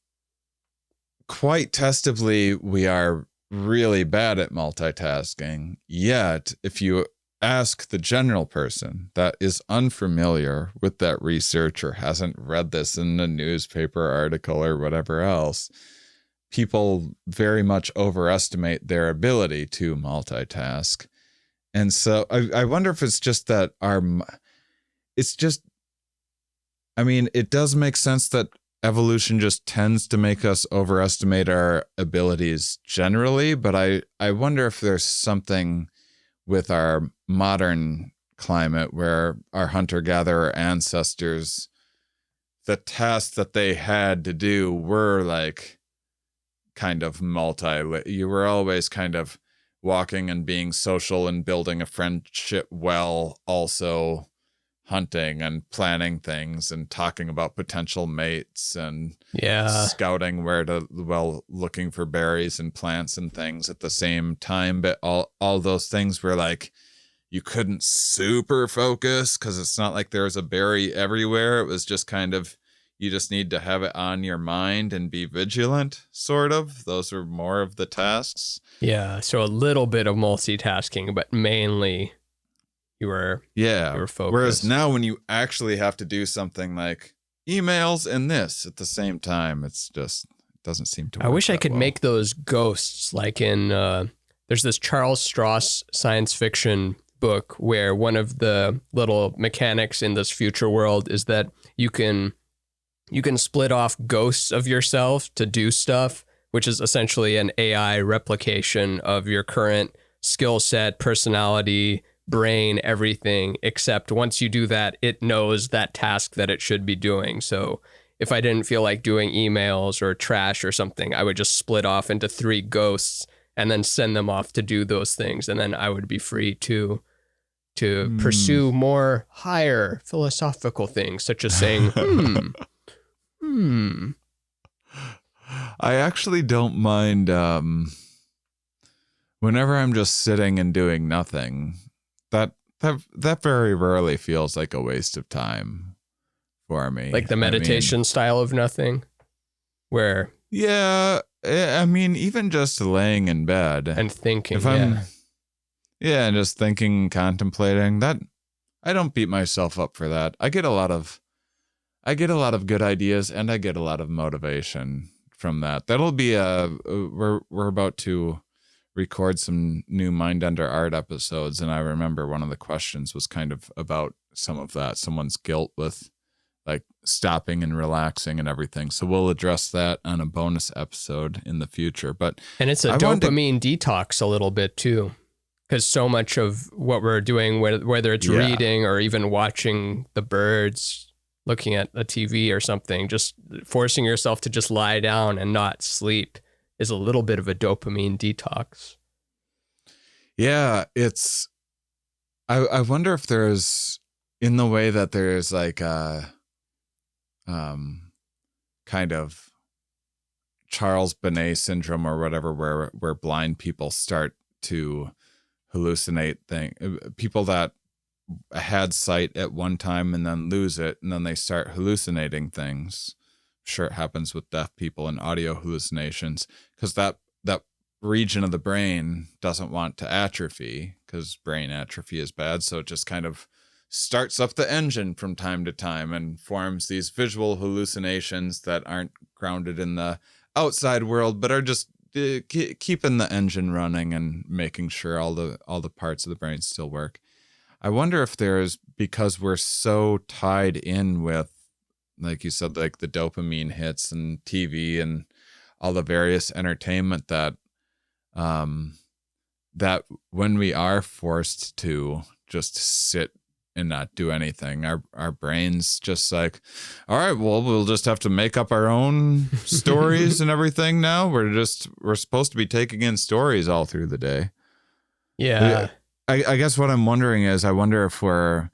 [SPEAKER 1] quite testably we are really bad at multitasking. Yet, if you ask the general person that is unfamiliar with that research or hasn't read this in a newspaper article or whatever else, people very much overestimate their ability to multitask. And so I wonder if it's just that it does make sense that evolution just tends to make us overestimate our abilities generally, but I wonder if there's something with our modern climate where our hunter-gatherer ancestors, the tasks that they had to do were like kind of you were always kind of walking and being social and building a friendship while also hunting and planning things and talking about potential mates and scouting looking for berries and plants and things at the same time. But all those things were like, you couldn't super focus because it's not like there was a berry everywhere. It was just kind of, you just need to have it on your mind and be vigilant, sort of. Those are more of the tasks.
[SPEAKER 2] Yeah. So a little bit of multitasking, but mainly you were focused.
[SPEAKER 1] Whereas now when you actually have to do something like emails and this at the same time, it's just, it doesn't seem to work.
[SPEAKER 2] I wish I could make those ghosts like in, there's this Charles Stross science fiction book where one of the little mechanics in this future world is that you can split off ghosts of yourself to do stuff, which is essentially an AI replication of your current skill set, personality, brain, everything, except once you do that, it knows that task that it should be doing. So if I didn't feel like doing emails or trash or something, I would just split off into 3 ghosts and then send them off to do those things. And then I would be free to pursue more higher philosophical things, such as saying,
[SPEAKER 1] I actually don't mind whenever I'm just sitting and doing nothing. That very rarely feels like a waste of time for me.
[SPEAKER 2] Like the meditation style of nothing, where
[SPEAKER 1] even just laying in bed
[SPEAKER 2] and thinking.
[SPEAKER 1] And just thinking, contemplating that. I don't beat myself up for that. I get a lot of good ideas and I get a lot of motivation from that. That'll be we're about to record some new Mind Under Art episodes, and I remember one of the questions was kind of about some of that, someone's guilt with like stopping and relaxing and everything. So we'll address that on a bonus episode in the future.
[SPEAKER 2] And it's a dopamine detox a little bit too, because so much of what we're doing, whether it's reading or even watching the birds, looking at a TV or something, just forcing yourself to just lie down and not sleep is a little bit of a dopamine detox.
[SPEAKER 1] Yeah, it's, I wonder if there's, in the way that there's like a kind of Charles Bonnet syndrome or whatever, where blind people start to hallucinate people that had sight at one time and then lose it, and then they start hallucinating things. Sure, it happens with deaf people and audio hallucinations, because that region of the brain doesn't want to atrophy, because brain atrophy is bad. So it just kind of starts up the engine from time to time and forms these visual hallucinations that aren't grounded in the outside world, but are just keeping the engine running and making sure all the parts of the brain still work. I wonder if there's, because we're so tied in with, like you said, like the dopamine hits and TV and all the various entertainment that when we are forced to just sit not do anything. Our brains just like, all right, well, we'll just have to make up our own stories and everything now. We're supposed to be taking in stories all through the day.
[SPEAKER 2] Yeah.
[SPEAKER 1] I guess what I'm wondering is I wonder if we're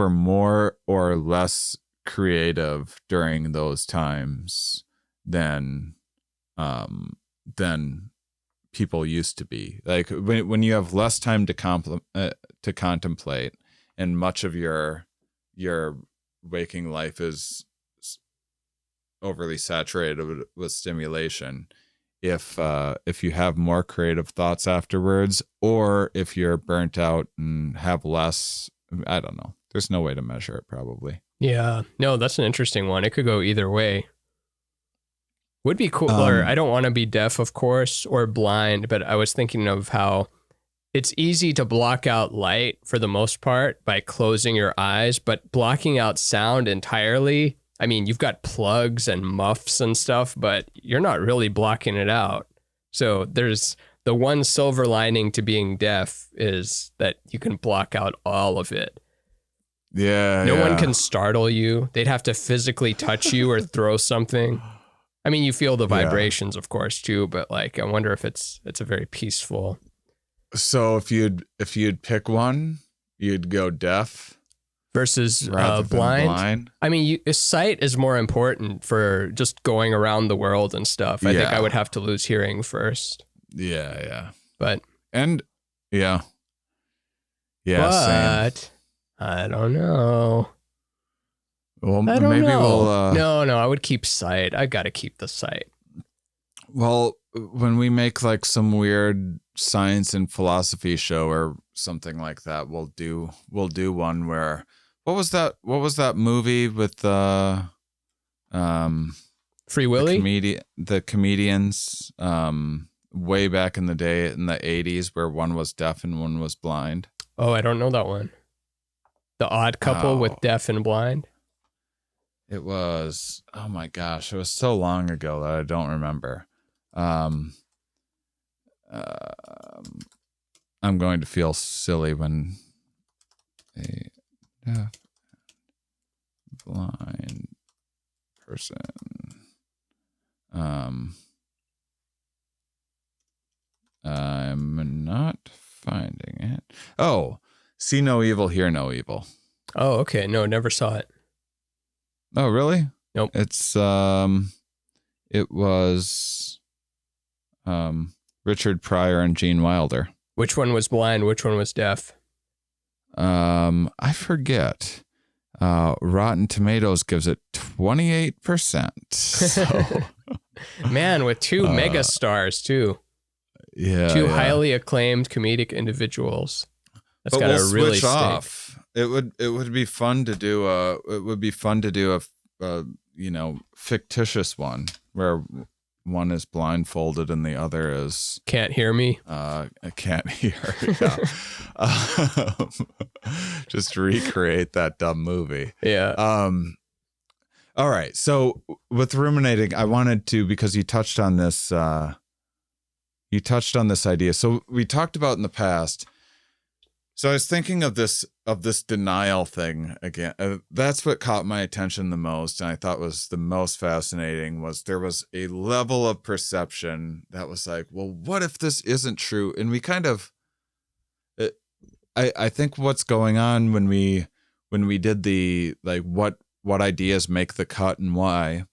[SPEAKER 1] more or less creative during those times than people used to be. Like when you have less time to contemplate, and much of your waking life is overly saturated with stimulation. If you have more creative thoughts afterwards, or if you're burnt out and have less, I don't know. There's no way to measure it, probably.
[SPEAKER 2] Yeah. No, that's an interesting one. It could go either way. Would be cooler. I don't want to be deaf, of course, or blind, but I was thinking of how it's easy to block out light for the most part by closing your eyes, but blocking out sound entirely, I mean, you've got plugs and muffs and stuff, but you're not really blocking it out. So there's the one silver lining to being deaf is that you can block out all of it.
[SPEAKER 1] Yeah.
[SPEAKER 2] No one can startle you. They'd have to physically touch you or throw something. I mean, you feel the vibrations, of course, too, but like, I wonder if it's a very peaceful.
[SPEAKER 1] So if you'd pick one, you'd go deaf
[SPEAKER 2] versus
[SPEAKER 1] rather than blind.
[SPEAKER 2] I mean, sight is more important for just going around the world and stuff. I think I would have to lose hearing first.
[SPEAKER 1] Yeah.
[SPEAKER 2] But
[SPEAKER 1] same.
[SPEAKER 2] I don't know.
[SPEAKER 1] Well,
[SPEAKER 2] I don't
[SPEAKER 1] maybe
[SPEAKER 2] know.
[SPEAKER 1] we'll.
[SPEAKER 2] No, I would keep sight. I got to keep the sight.
[SPEAKER 1] Well, when we make like some weird science and philosophy show or something like that, we'll do one where what was that movie with the
[SPEAKER 2] Free Willy?
[SPEAKER 1] The comedians way back in the day in the 80s where one was deaf and one was blind.
[SPEAKER 2] Oh, I don't know that one. The Odd Couple with deaf and blind?
[SPEAKER 1] It was, oh my gosh, it was so long ago that I don't remember. I'm going to feel silly when a deaf blind person I'm not finding it. Oh, See No Evil, Hear No Evil.
[SPEAKER 2] Oh, okay. No, never saw it.
[SPEAKER 1] Oh, really?
[SPEAKER 2] Nope.
[SPEAKER 1] It's it was Richard Pryor and Gene Wilder.
[SPEAKER 2] Which one was blind? Which one was deaf?
[SPEAKER 1] I forget. Rotten Tomatoes gives it 28%. So,
[SPEAKER 2] man, with two mega stars too.
[SPEAKER 1] Yeah,
[SPEAKER 2] two highly acclaimed comedic individuals. That's got
[SPEAKER 1] we'll
[SPEAKER 2] to really
[SPEAKER 1] switch
[SPEAKER 2] stink.
[SPEAKER 1] off. It would be fun to do a fictitious one where one is blindfolded and the other is
[SPEAKER 2] can't hear me.
[SPEAKER 1] I can't hear. Yeah. Just recreate that dumb movie.
[SPEAKER 2] Yeah.
[SPEAKER 1] All right. So with ruminating, I wanted to, because you touched on this idea. So we talked about in the past. So I was thinking of this denial thing again. That's what caught my attention the most, and I thought was the most fascinating. Was there was a level of perception that was like, well, what if this isn't true? And we kind of, I think what's going on when we did the like what ideas make the cut and why,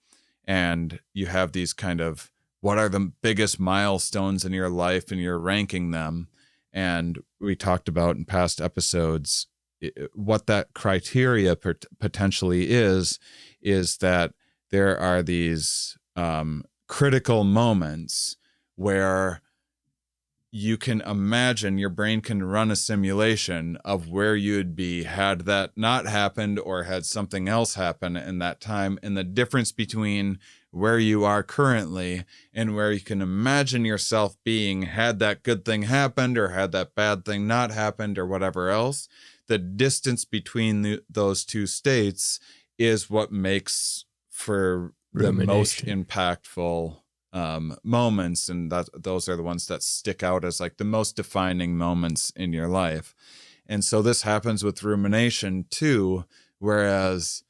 [SPEAKER 1] and you have these kind of what are the biggest milestones in your life and you're ranking them. And we talked about in past episodes what that criteria potentially is that there are these critical moments where you can imagine, your brain can run a simulation of where you'd be had that not happened or had something else happen in that time, and the difference between where you are currently and where you can imagine yourself being had that good thing happened or had that bad thing not happened or whatever else. The distance between those two states is what makes for the most impactful moments, and those are the ones that stick out as like the most defining moments in your life. And so this happens with rumination too, whereas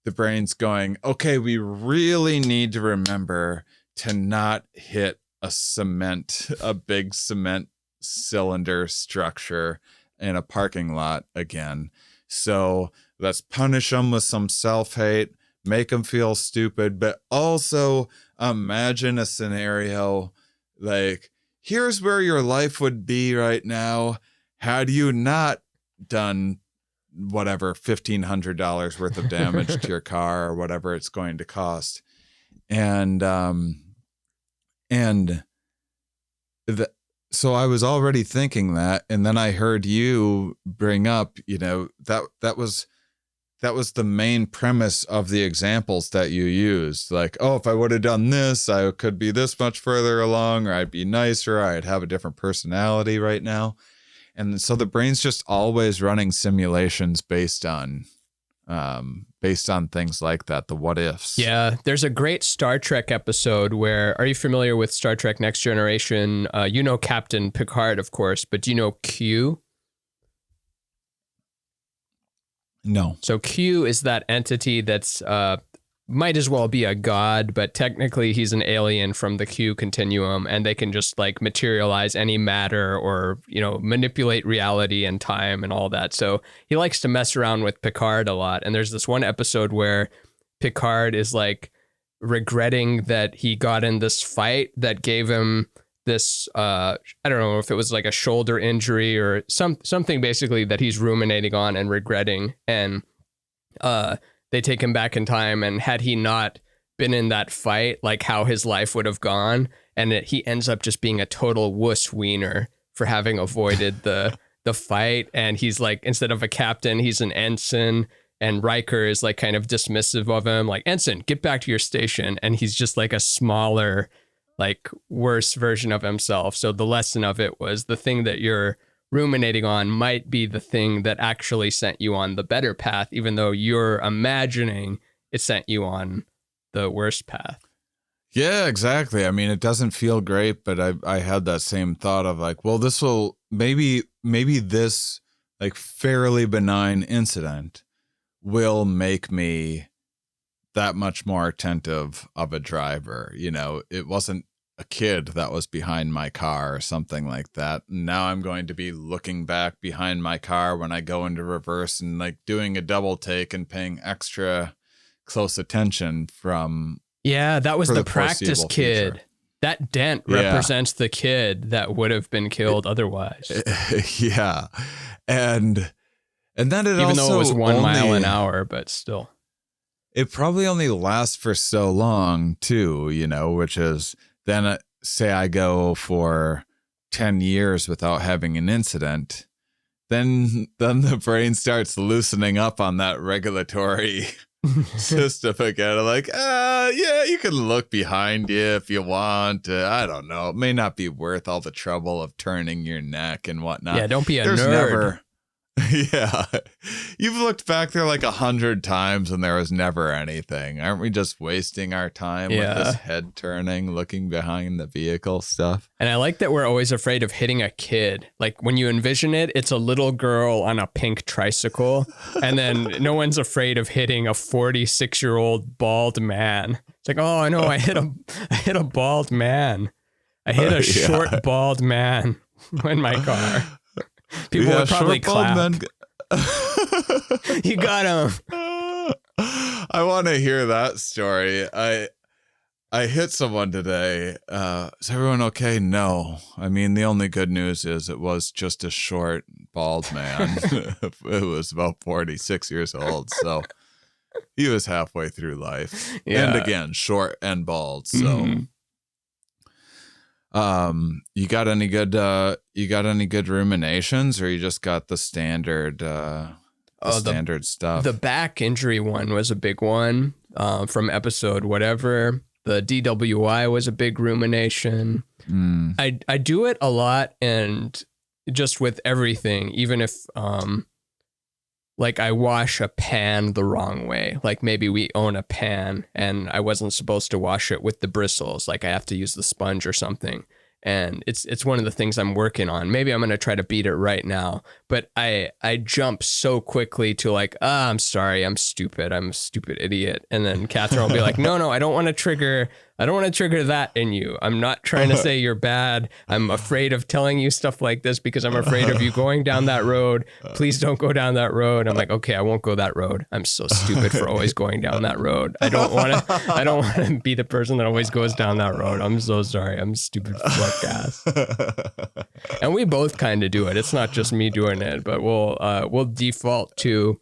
[SPEAKER 1] the brain's going, okay, we really need to remember to not hit a big cement cylinder structure in a parking lot again. So let's punish them with some self-hate, make them feel stupid, but also imagine a scenario like, here's where your life would be right now had you not done whatever $1,500 worth of damage to your car or whatever it's going to cost. So I was already thinking that, and then I heard you bring up, that was the main premise of the examples that you used. Like, oh, if I would have done this, I could be this much further along, or I'd be nicer, or I'd have a different personality right now. And so the brain's just always running simulations based on things like that, the what ifs.
[SPEAKER 2] Yeah, there's a great Star Trek episode where, are you familiar with Star Trek Next Generation? You know Captain Picard, of course, but do you know Q?
[SPEAKER 1] No.
[SPEAKER 2] So Q is that entity that's might as well be a god, but technically he's an alien from the Q continuum, and they can just like materialize any matter or, manipulate reality and time and all that. So he likes to mess around with Picard a lot. And there's this one episode where Picard is like regretting that he got in this fight that gave him this, I don't know if it was like a shoulder injury or something basically that he's ruminating on and regretting. And they take him back in time, and had he not been in that fight, like how his life would have gone, and he ends up just being a total wuss wiener for having avoided the fight. And he's like, instead of a captain, he's an ensign, and Riker is like kind of dismissive of him, like, ensign, get back to your station. And he's just like a smaller, like worse version of himself. So the lesson of it was the thing that you're ruminating on might be the thing that actually sent you on the better path, even though you're imagining it sent you on the worst path.
[SPEAKER 1] Yeah, exactly. I mean, it doesn't feel great, but I had that same thought of like, well, this will maybe this like fairly benign incident will make me that much more attentive of a driver. It wasn't a kid that was behind my car or something like that. Now I'm going to be looking back behind my car when I go into reverse and like doing a double take and paying extra close attention
[SPEAKER 2] Yeah, that was the practice kid.
[SPEAKER 1] Future.
[SPEAKER 2] That dent represents the kid that would have been killed otherwise.
[SPEAKER 1] Yeah. And then it
[SPEAKER 2] even though it was 1 mile an hour, but still.
[SPEAKER 1] It probably only lasts for so long too, which is then say I go for 10 years without having an incident, then the brain starts loosening up on that regulatory system again. Like, yeah, you can look behind you if you want. I don't know. It may not be worth all the trouble of turning your neck and whatnot.
[SPEAKER 2] Yeah, don't be a nerd.
[SPEAKER 1] Yeah. You've looked back there like 100 times and there was never anything. Aren't we just wasting our time with this head turning, looking behind the vehicle stuff?
[SPEAKER 2] And I like that we're always afraid of hitting a kid. Like when you envision it, it's a little girl on a pink tricycle. And then no one's afraid of hitting a 46-year-old bald man. It's like, oh, I know, I hit a bald man. I hit a short bald man in my car. People would probably clap. You got him.
[SPEAKER 1] I want to hear that story. I hit someone today. Is everyone okay? No. I mean, the only good news is it was just a short, bald man. It was about 46 years old, so he was halfway through life. Yeah. And again, short and bald, so... Mm-hmm. You got any good ruminations, or you just got the standard standard stuff?
[SPEAKER 2] The back injury one was a big one from episode whatever. The DWI was a big rumination. I do it a lot, and just with everything, even if like I wash a pan the wrong way. Like maybe we own a pan and I wasn't supposed to wash it with the bristles. Like I have to use the sponge or something. And it's one of the things I'm working on. Maybe I'm going to try to beat it right now. but I jump so quickly to like, I'm sorry, I'm stupid, I'm a stupid idiot. And then Catherine will be like, no, I don't want to trigger that in you. I'm not trying to say you're bad. I'm afraid of telling you stuff like this because I'm afraid of you going down that road. Please don't go down that road. I'm like, okay, I won't go that road. I'm so stupid for always going down that road. I don't want to be the person that always goes down that road. I'm so sorry. I'm stupid fuck ass. And we both kind of do it. It's not just me doing it, but we'll default to,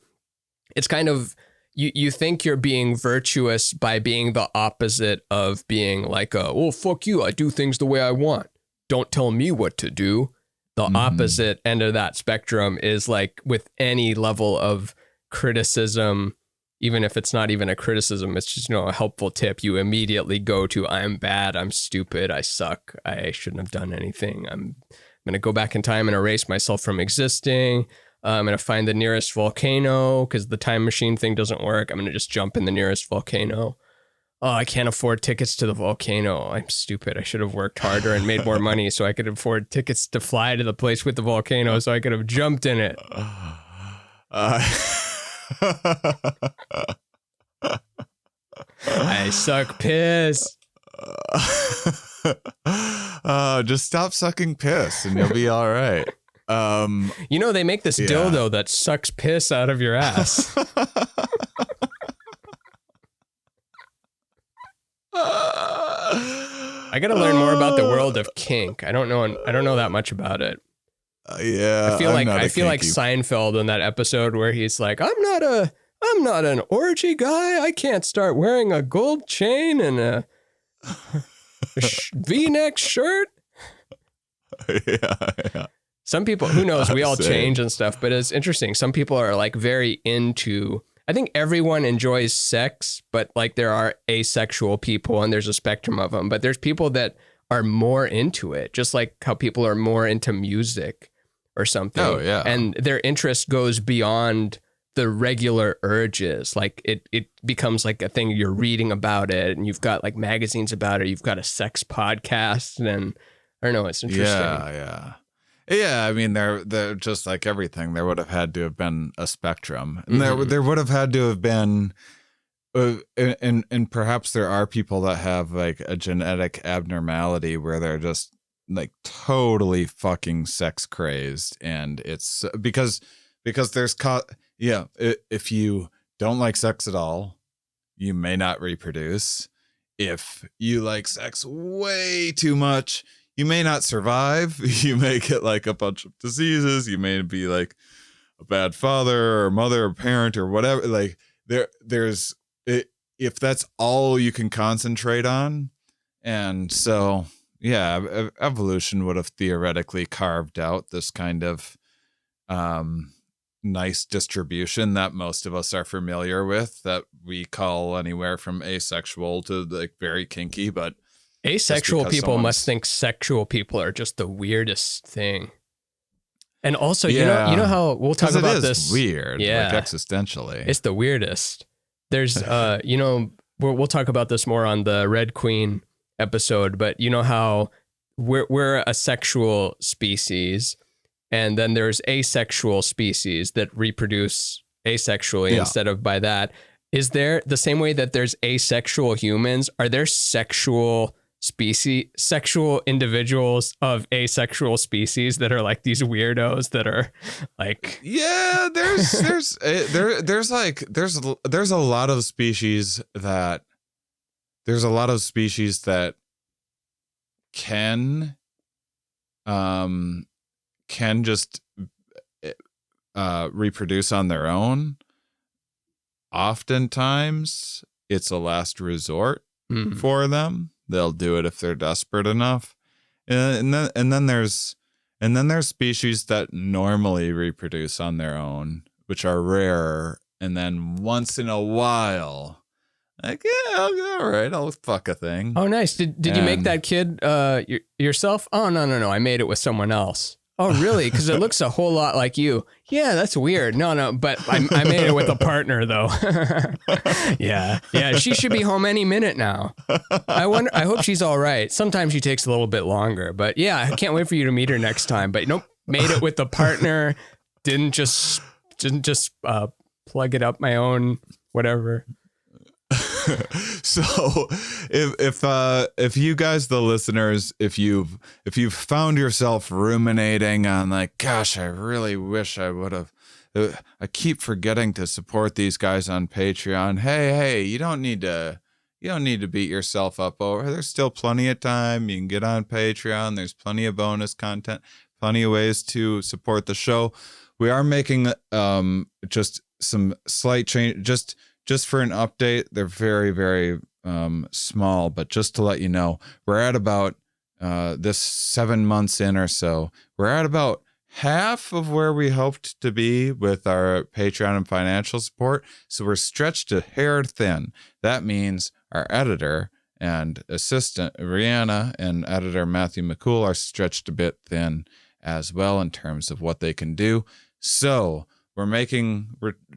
[SPEAKER 2] it's kind of, you think you're being virtuous by being the opposite of being like, oh, fuck you, I do things the way I want. Don't tell me what to do. The opposite end of that spectrum is like with any level of criticism, even if it's not even a criticism, it's just, a helpful tip. You immediately go to, I'm bad, I'm stupid, I suck, I shouldn't have done anything. I'm going to go back in time and erase myself from existing. I'm going to find the nearest volcano because the time machine thing doesn't work. I'm going to just jump in the nearest volcano. Oh, I can't afford tickets to the volcano. I'm stupid. I should have worked harder and made more money so I could afford tickets to fly to the place with the volcano so I could have jumped in it. I suck piss.
[SPEAKER 1] Just stop sucking piss and you'll be all right.
[SPEAKER 2] They make this dildo that sucks piss out of your ass. I got to learn more about the world of kink. I don't know that much about it. I feel like Seinfeld in that episode where he's like, I'm not an orgy guy. I can't start wearing a gold chain and a V-neck shirt.
[SPEAKER 1] Yeah.
[SPEAKER 2] Some people, who knows, we all change and stuff, but it's interesting. Some people are like very into, I think everyone enjoys sex, but like there are asexual people and there's a spectrum of them, but there's people that are more into it, just like how people are more into music or something.
[SPEAKER 1] Oh, yeah.
[SPEAKER 2] And their interest goes beyond the regular urges. Like it becomes like a thing, you're reading about it and you've got like magazines about it. You've got a sex podcast and I don't know. It's interesting.
[SPEAKER 1] Yeah, I mean, they're just like everything. There would have had to have been a spectrum, and there would have had to have been, and perhaps there are people that have like a genetic abnormality where they're just like totally fucking sex crazed, and it's because there's if you don't like sex at all, you may not reproduce. If you like sex way too much, you may not survive. You may get like a bunch of diseases. You may be like a bad father or mother or parent or whatever. Like there's if that's all you can concentrate on. And so, yeah, evolution would have theoretically carved out this kind of nice distribution that most of us are familiar with, that we call anywhere from asexual to like very kinky, but
[SPEAKER 2] asexual people must think sexual people are just the weirdest thing. And also, you know how we'll talk about this.
[SPEAKER 1] Weird, like existentially.
[SPEAKER 2] It's the weirdest. There's, we'll talk about this more on the Red Queen episode, but you know how we're a sexual species, and then there's asexual species that reproduce asexually instead of by that. Is there the same way that there's asexual humans? Are there sexual individuals of asexual species that are like these weirdos that are like,
[SPEAKER 1] there's a lot of species that can just reproduce on their own. Oftentimes it's a last resort for them. They'll do it if they're desperate enough. And then there's species that normally reproduce on their own, which are rarer. And then once in a while, like, all right, I'll fuck a thing.
[SPEAKER 2] Oh, nice. Did you make that kid yourself? Oh, no. I made it with someone else. Oh, really? Because it looks a whole lot like you. Yeah, that's weird. No, but I made it with a partner, though. Yeah, she should be home any minute now. I hope she's all right. Sometimes she takes a little bit longer, but yeah, I can't wait for you to meet her next time. But nope, made it with a partner. didn't just plug it up my own whatever.
[SPEAKER 1] So if you guys, the listeners, if you've found yourself ruminating on like, gosh, I really wish I would have, I keep forgetting to support these guys on Patreon. Hey, you don't need to beat yourself up over. There's still plenty of time. You can get on Patreon. There's plenty of bonus content, plenty of ways to support the show. We are making just some slight change, just for an update. They're very, very small, but just to let you know, we're at about this 7 months in or so, we're at about half of where we hoped to be with our Patreon and financial support. So we're stretched a hair thin. That means our editor and assistant Rihanna and editor Matthew McCool are stretched a bit thin as well in terms of what they can do. So we're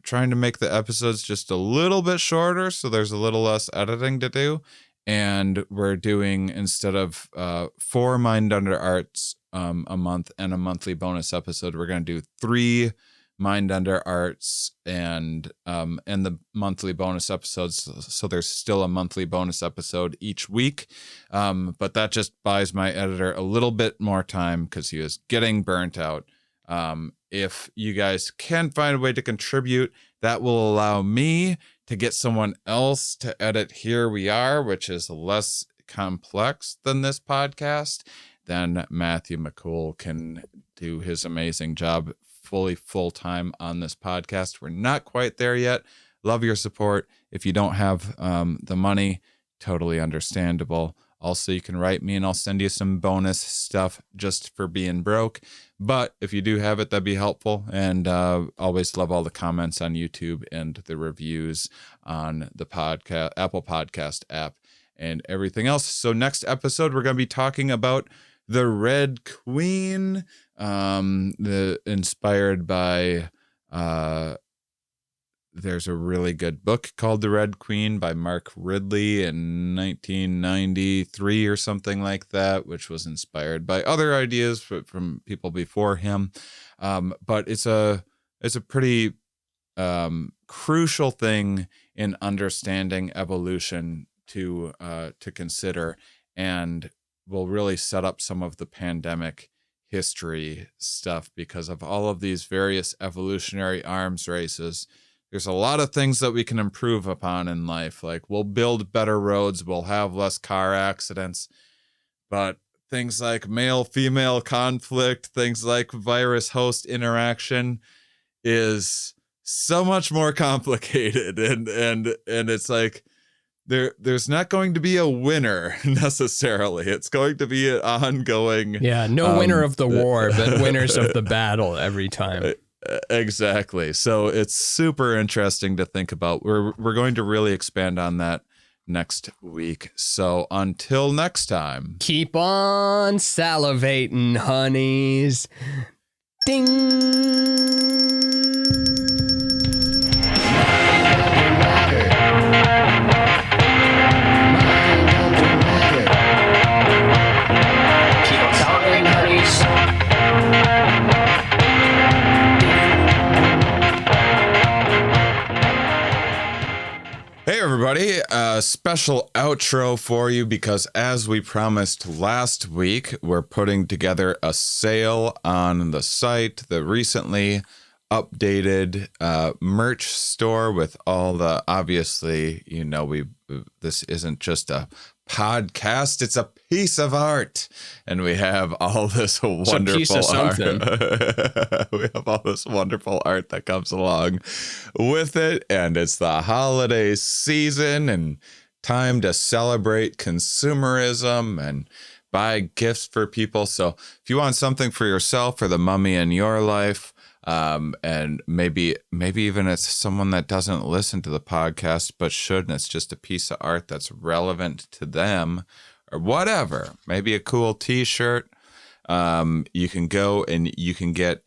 [SPEAKER 1] trying to make the episodes just a little bit shorter, so there's a little less editing to do. And we're doing, instead of 4 Mind Under Arts a month and a monthly bonus episode, we're going to do 3 Mind Under Arts and the monthly bonus episodes. So there's still a monthly bonus episode each week. But that just buys my editor a little bit more time because he is getting burnt out. If you guys can find a way to contribute, that will allow me to get someone else to edit Here We Are, which is less complex than this podcast. Then Matthew McCool can do his amazing job full-time on this podcast. We're not quite there yet. Love your support. If you don't have the money, totally understandable. Also, you can write me and I'll send you some bonus stuff just for being broke. But if you do have it, that'd be helpful. And always love all the comments on YouTube and the reviews on the podcast, Apple Podcast app and everything else. So next episode, we're going to be talking about the Red Queen, inspired by... there's a really good book called The Red Queen by Mark Ridley in 1993 or something like that, which was inspired by other ideas from people before him. But it's a pretty crucial thing in understanding evolution to consider, and will really set up some of the pandemic history stuff because of all of these various evolutionary arms races. There's a lot of things that we can improve upon in life. Like, we'll build better roads, we'll have less car accidents, but things like male-female conflict, things like virus-host interaction is so much more complicated. And it's like, there's not going to be a winner necessarily. It's going to be an ongoing...
[SPEAKER 2] Yeah, no winner of the war, but winners of the battle every time.
[SPEAKER 1] Exactly. So it's super interesting to think about. We're going to really expand on that next week. So until next time,
[SPEAKER 2] keep on salivating, honeys. Ding.
[SPEAKER 1] Hey everybody, a special outro for you because as we promised last week, we're putting together a sale on the site, the recently updated merch store with all the, obviously, you know, this isn't just a podcast, it's a piece of art, and we have all this wonderful art. We have all this wonderful art that comes along with it, and it's the holiday season and time to celebrate consumerism and buy gifts for people. So if you want something for yourself or the mummy in your life, and maybe even it's someone that doesn't listen to the podcast but should, and it's just a piece of art that's relevant to them or whatever, maybe a cool t-shirt, you can go and you can get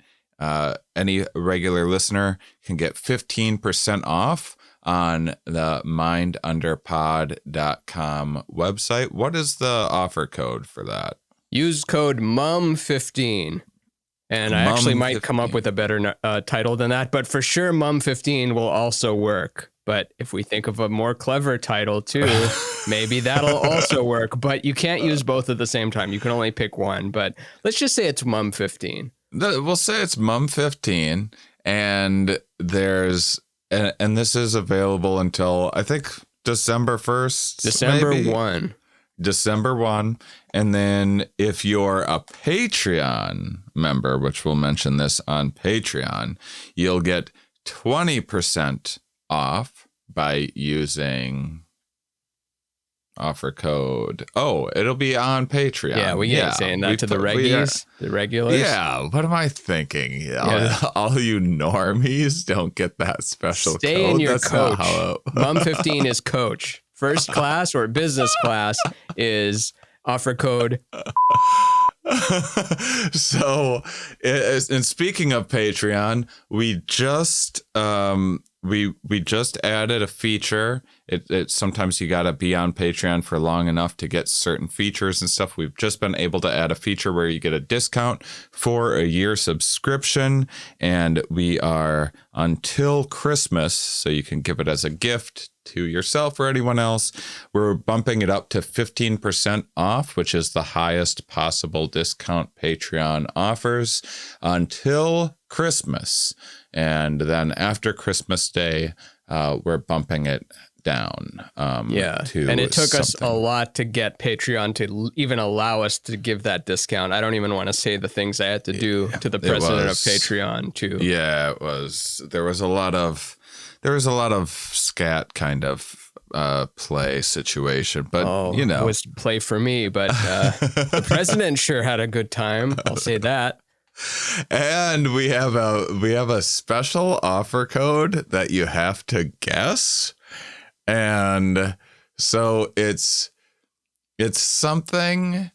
[SPEAKER 1] any regular listener can get 15% off on the mindunderpod.com website. What is the offer code for that?
[SPEAKER 2] Use code MUM15. And I
[SPEAKER 1] Mum
[SPEAKER 2] actually might
[SPEAKER 1] 15.
[SPEAKER 2] come up with a better title than that. But for sure, Mum 15 will also work. But if we think of a more clever title too, maybe that'll also work. But you can't use both at the same time. You can only pick one. But let's just say it's Mum 15.
[SPEAKER 1] We'll say it's Mum 15, and and this is available until I think December 1st.
[SPEAKER 2] December
[SPEAKER 1] maybe?
[SPEAKER 2] 1.
[SPEAKER 1] December 1. And then if you're a Patreon member, which we'll mention this on Patreon, you'll get 20% off by using offer code. Oh, it'll be on Patreon.
[SPEAKER 2] Yeah, we ain't saying that to the reggies, the regulars.
[SPEAKER 1] Yeah, what am I thinking? All you normies don't get that special
[SPEAKER 2] Stay
[SPEAKER 1] code.
[SPEAKER 2] in your
[SPEAKER 1] That's
[SPEAKER 2] coach.
[SPEAKER 1] not how
[SPEAKER 2] Mum 15 is coach. First class or business class is offer code.
[SPEAKER 1] So, and speaking of Patreon, we just we just added a feature. It sometimes you gotta be on Patreon for long enough to get certain features and stuff. We've just been able to add a feature where you get a discount for a year subscription, and we are until Christmas, so you can give it as a gift to yourself or anyone else. We're bumping it up to 15% off, which is the highest possible discount Patreon offers until Christmas. And then after Christmas Day, we're bumping it down.
[SPEAKER 2] And it took us a lot to get Patreon to even allow us to give that discount. I don't even want to say the things I had to do to the president of Patreon too.
[SPEAKER 1] Yeah, it was. There was a lot of scat kind of play situation, but
[SPEAKER 2] it was play for me. But the president sure had a good time. I'll say that.
[SPEAKER 1] And we have a special offer code that you have to guess. And so it's something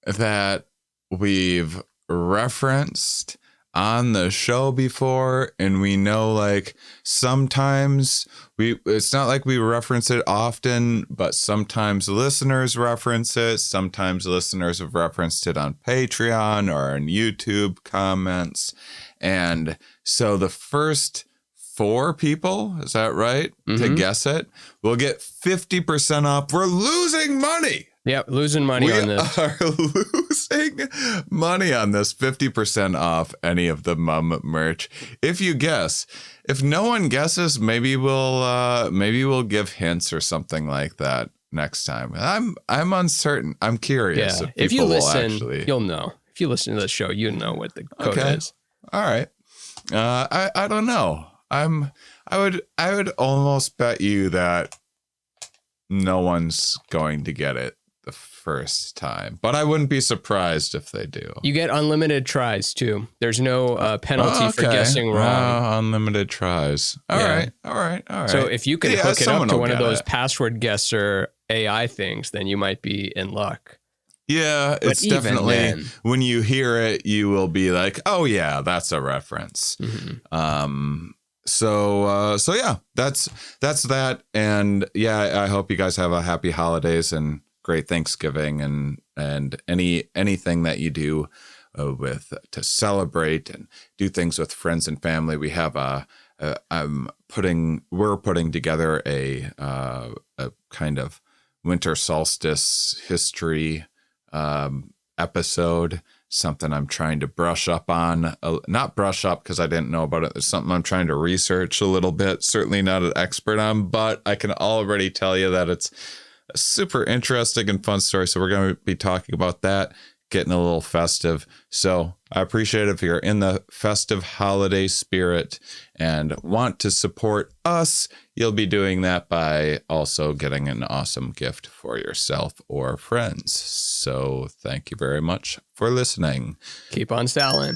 [SPEAKER 1] that we've referenced on the show before, and we know like sometimes it's not like we reference it often, but sometimes listeners reference it. Sometimes listeners have referenced it on Patreon or on YouTube comments. And so the first 4 people, is that right?
[SPEAKER 2] Mm-hmm.
[SPEAKER 1] To guess it, we'll get 50% off. We're losing money.
[SPEAKER 2] Yep, losing money on this.
[SPEAKER 1] We are losing money on this. 50% off any of the Mum merch. If you guess, if no one guesses, maybe we'll give hints or something like that next time. I'm uncertain. I'm curious.
[SPEAKER 2] Yeah.
[SPEAKER 1] If
[SPEAKER 2] you
[SPEAKER 1] will
[SPEAKER 2] listen,
[SPEAKER 1] actually...
[SPEAKER 2] you'll know. If you listen to the show, you know what the code is.
[SPEAKER 1] All right. I don't know. I would almost bet you that no one's going to get it the first time, but I wouldn't be surprised if they do.
[SPEAKER 2] You get unlimited tries too. There's no penalty for guessing wrong.
[SPEAKER 1] Unlimited tries. All right.
[SPEAKER 2] So if you can hook it up to one of those
[SPEAKER 1] it.
[SPEAKER 2] password guesser AI things, then you might be in luck.
[SPEAKER 1] Yeah,
[SPEAKER 2] But
[SPEAKER 1] it's
[SPEAKER 2] even
[SPEAKER 1] definitely
[SPEAKER 2] then,
[SPEAKER 1] when you hear it, you will be like, "Oh yeah, that's a reference."
[SPEAKER 2] Mm-hmm.
[SPEAKER 1] So yeah, that's that, and yeah, I hope you guys have a happy holidays and great Thanksgiving and anything that you do to celebrate and do things with friends and family. We have we're putting together a kind of winter solstice history episode. Something I'm trying to brush up on, not brush up because I didn't know about it. It's something I'm trying to research a little bit. Certainly not an expert on, but I can already tell you that it's a super interesting and fun story. So we're going to be talking about that, getting a little festive. So I appreciate it if you're in the festive holiday spirit and want to support us. You'll be doing that by also getting an awesome gift for yourself or friends. So thank you very much for listening.
[SPEAKER 2] Keep on styling.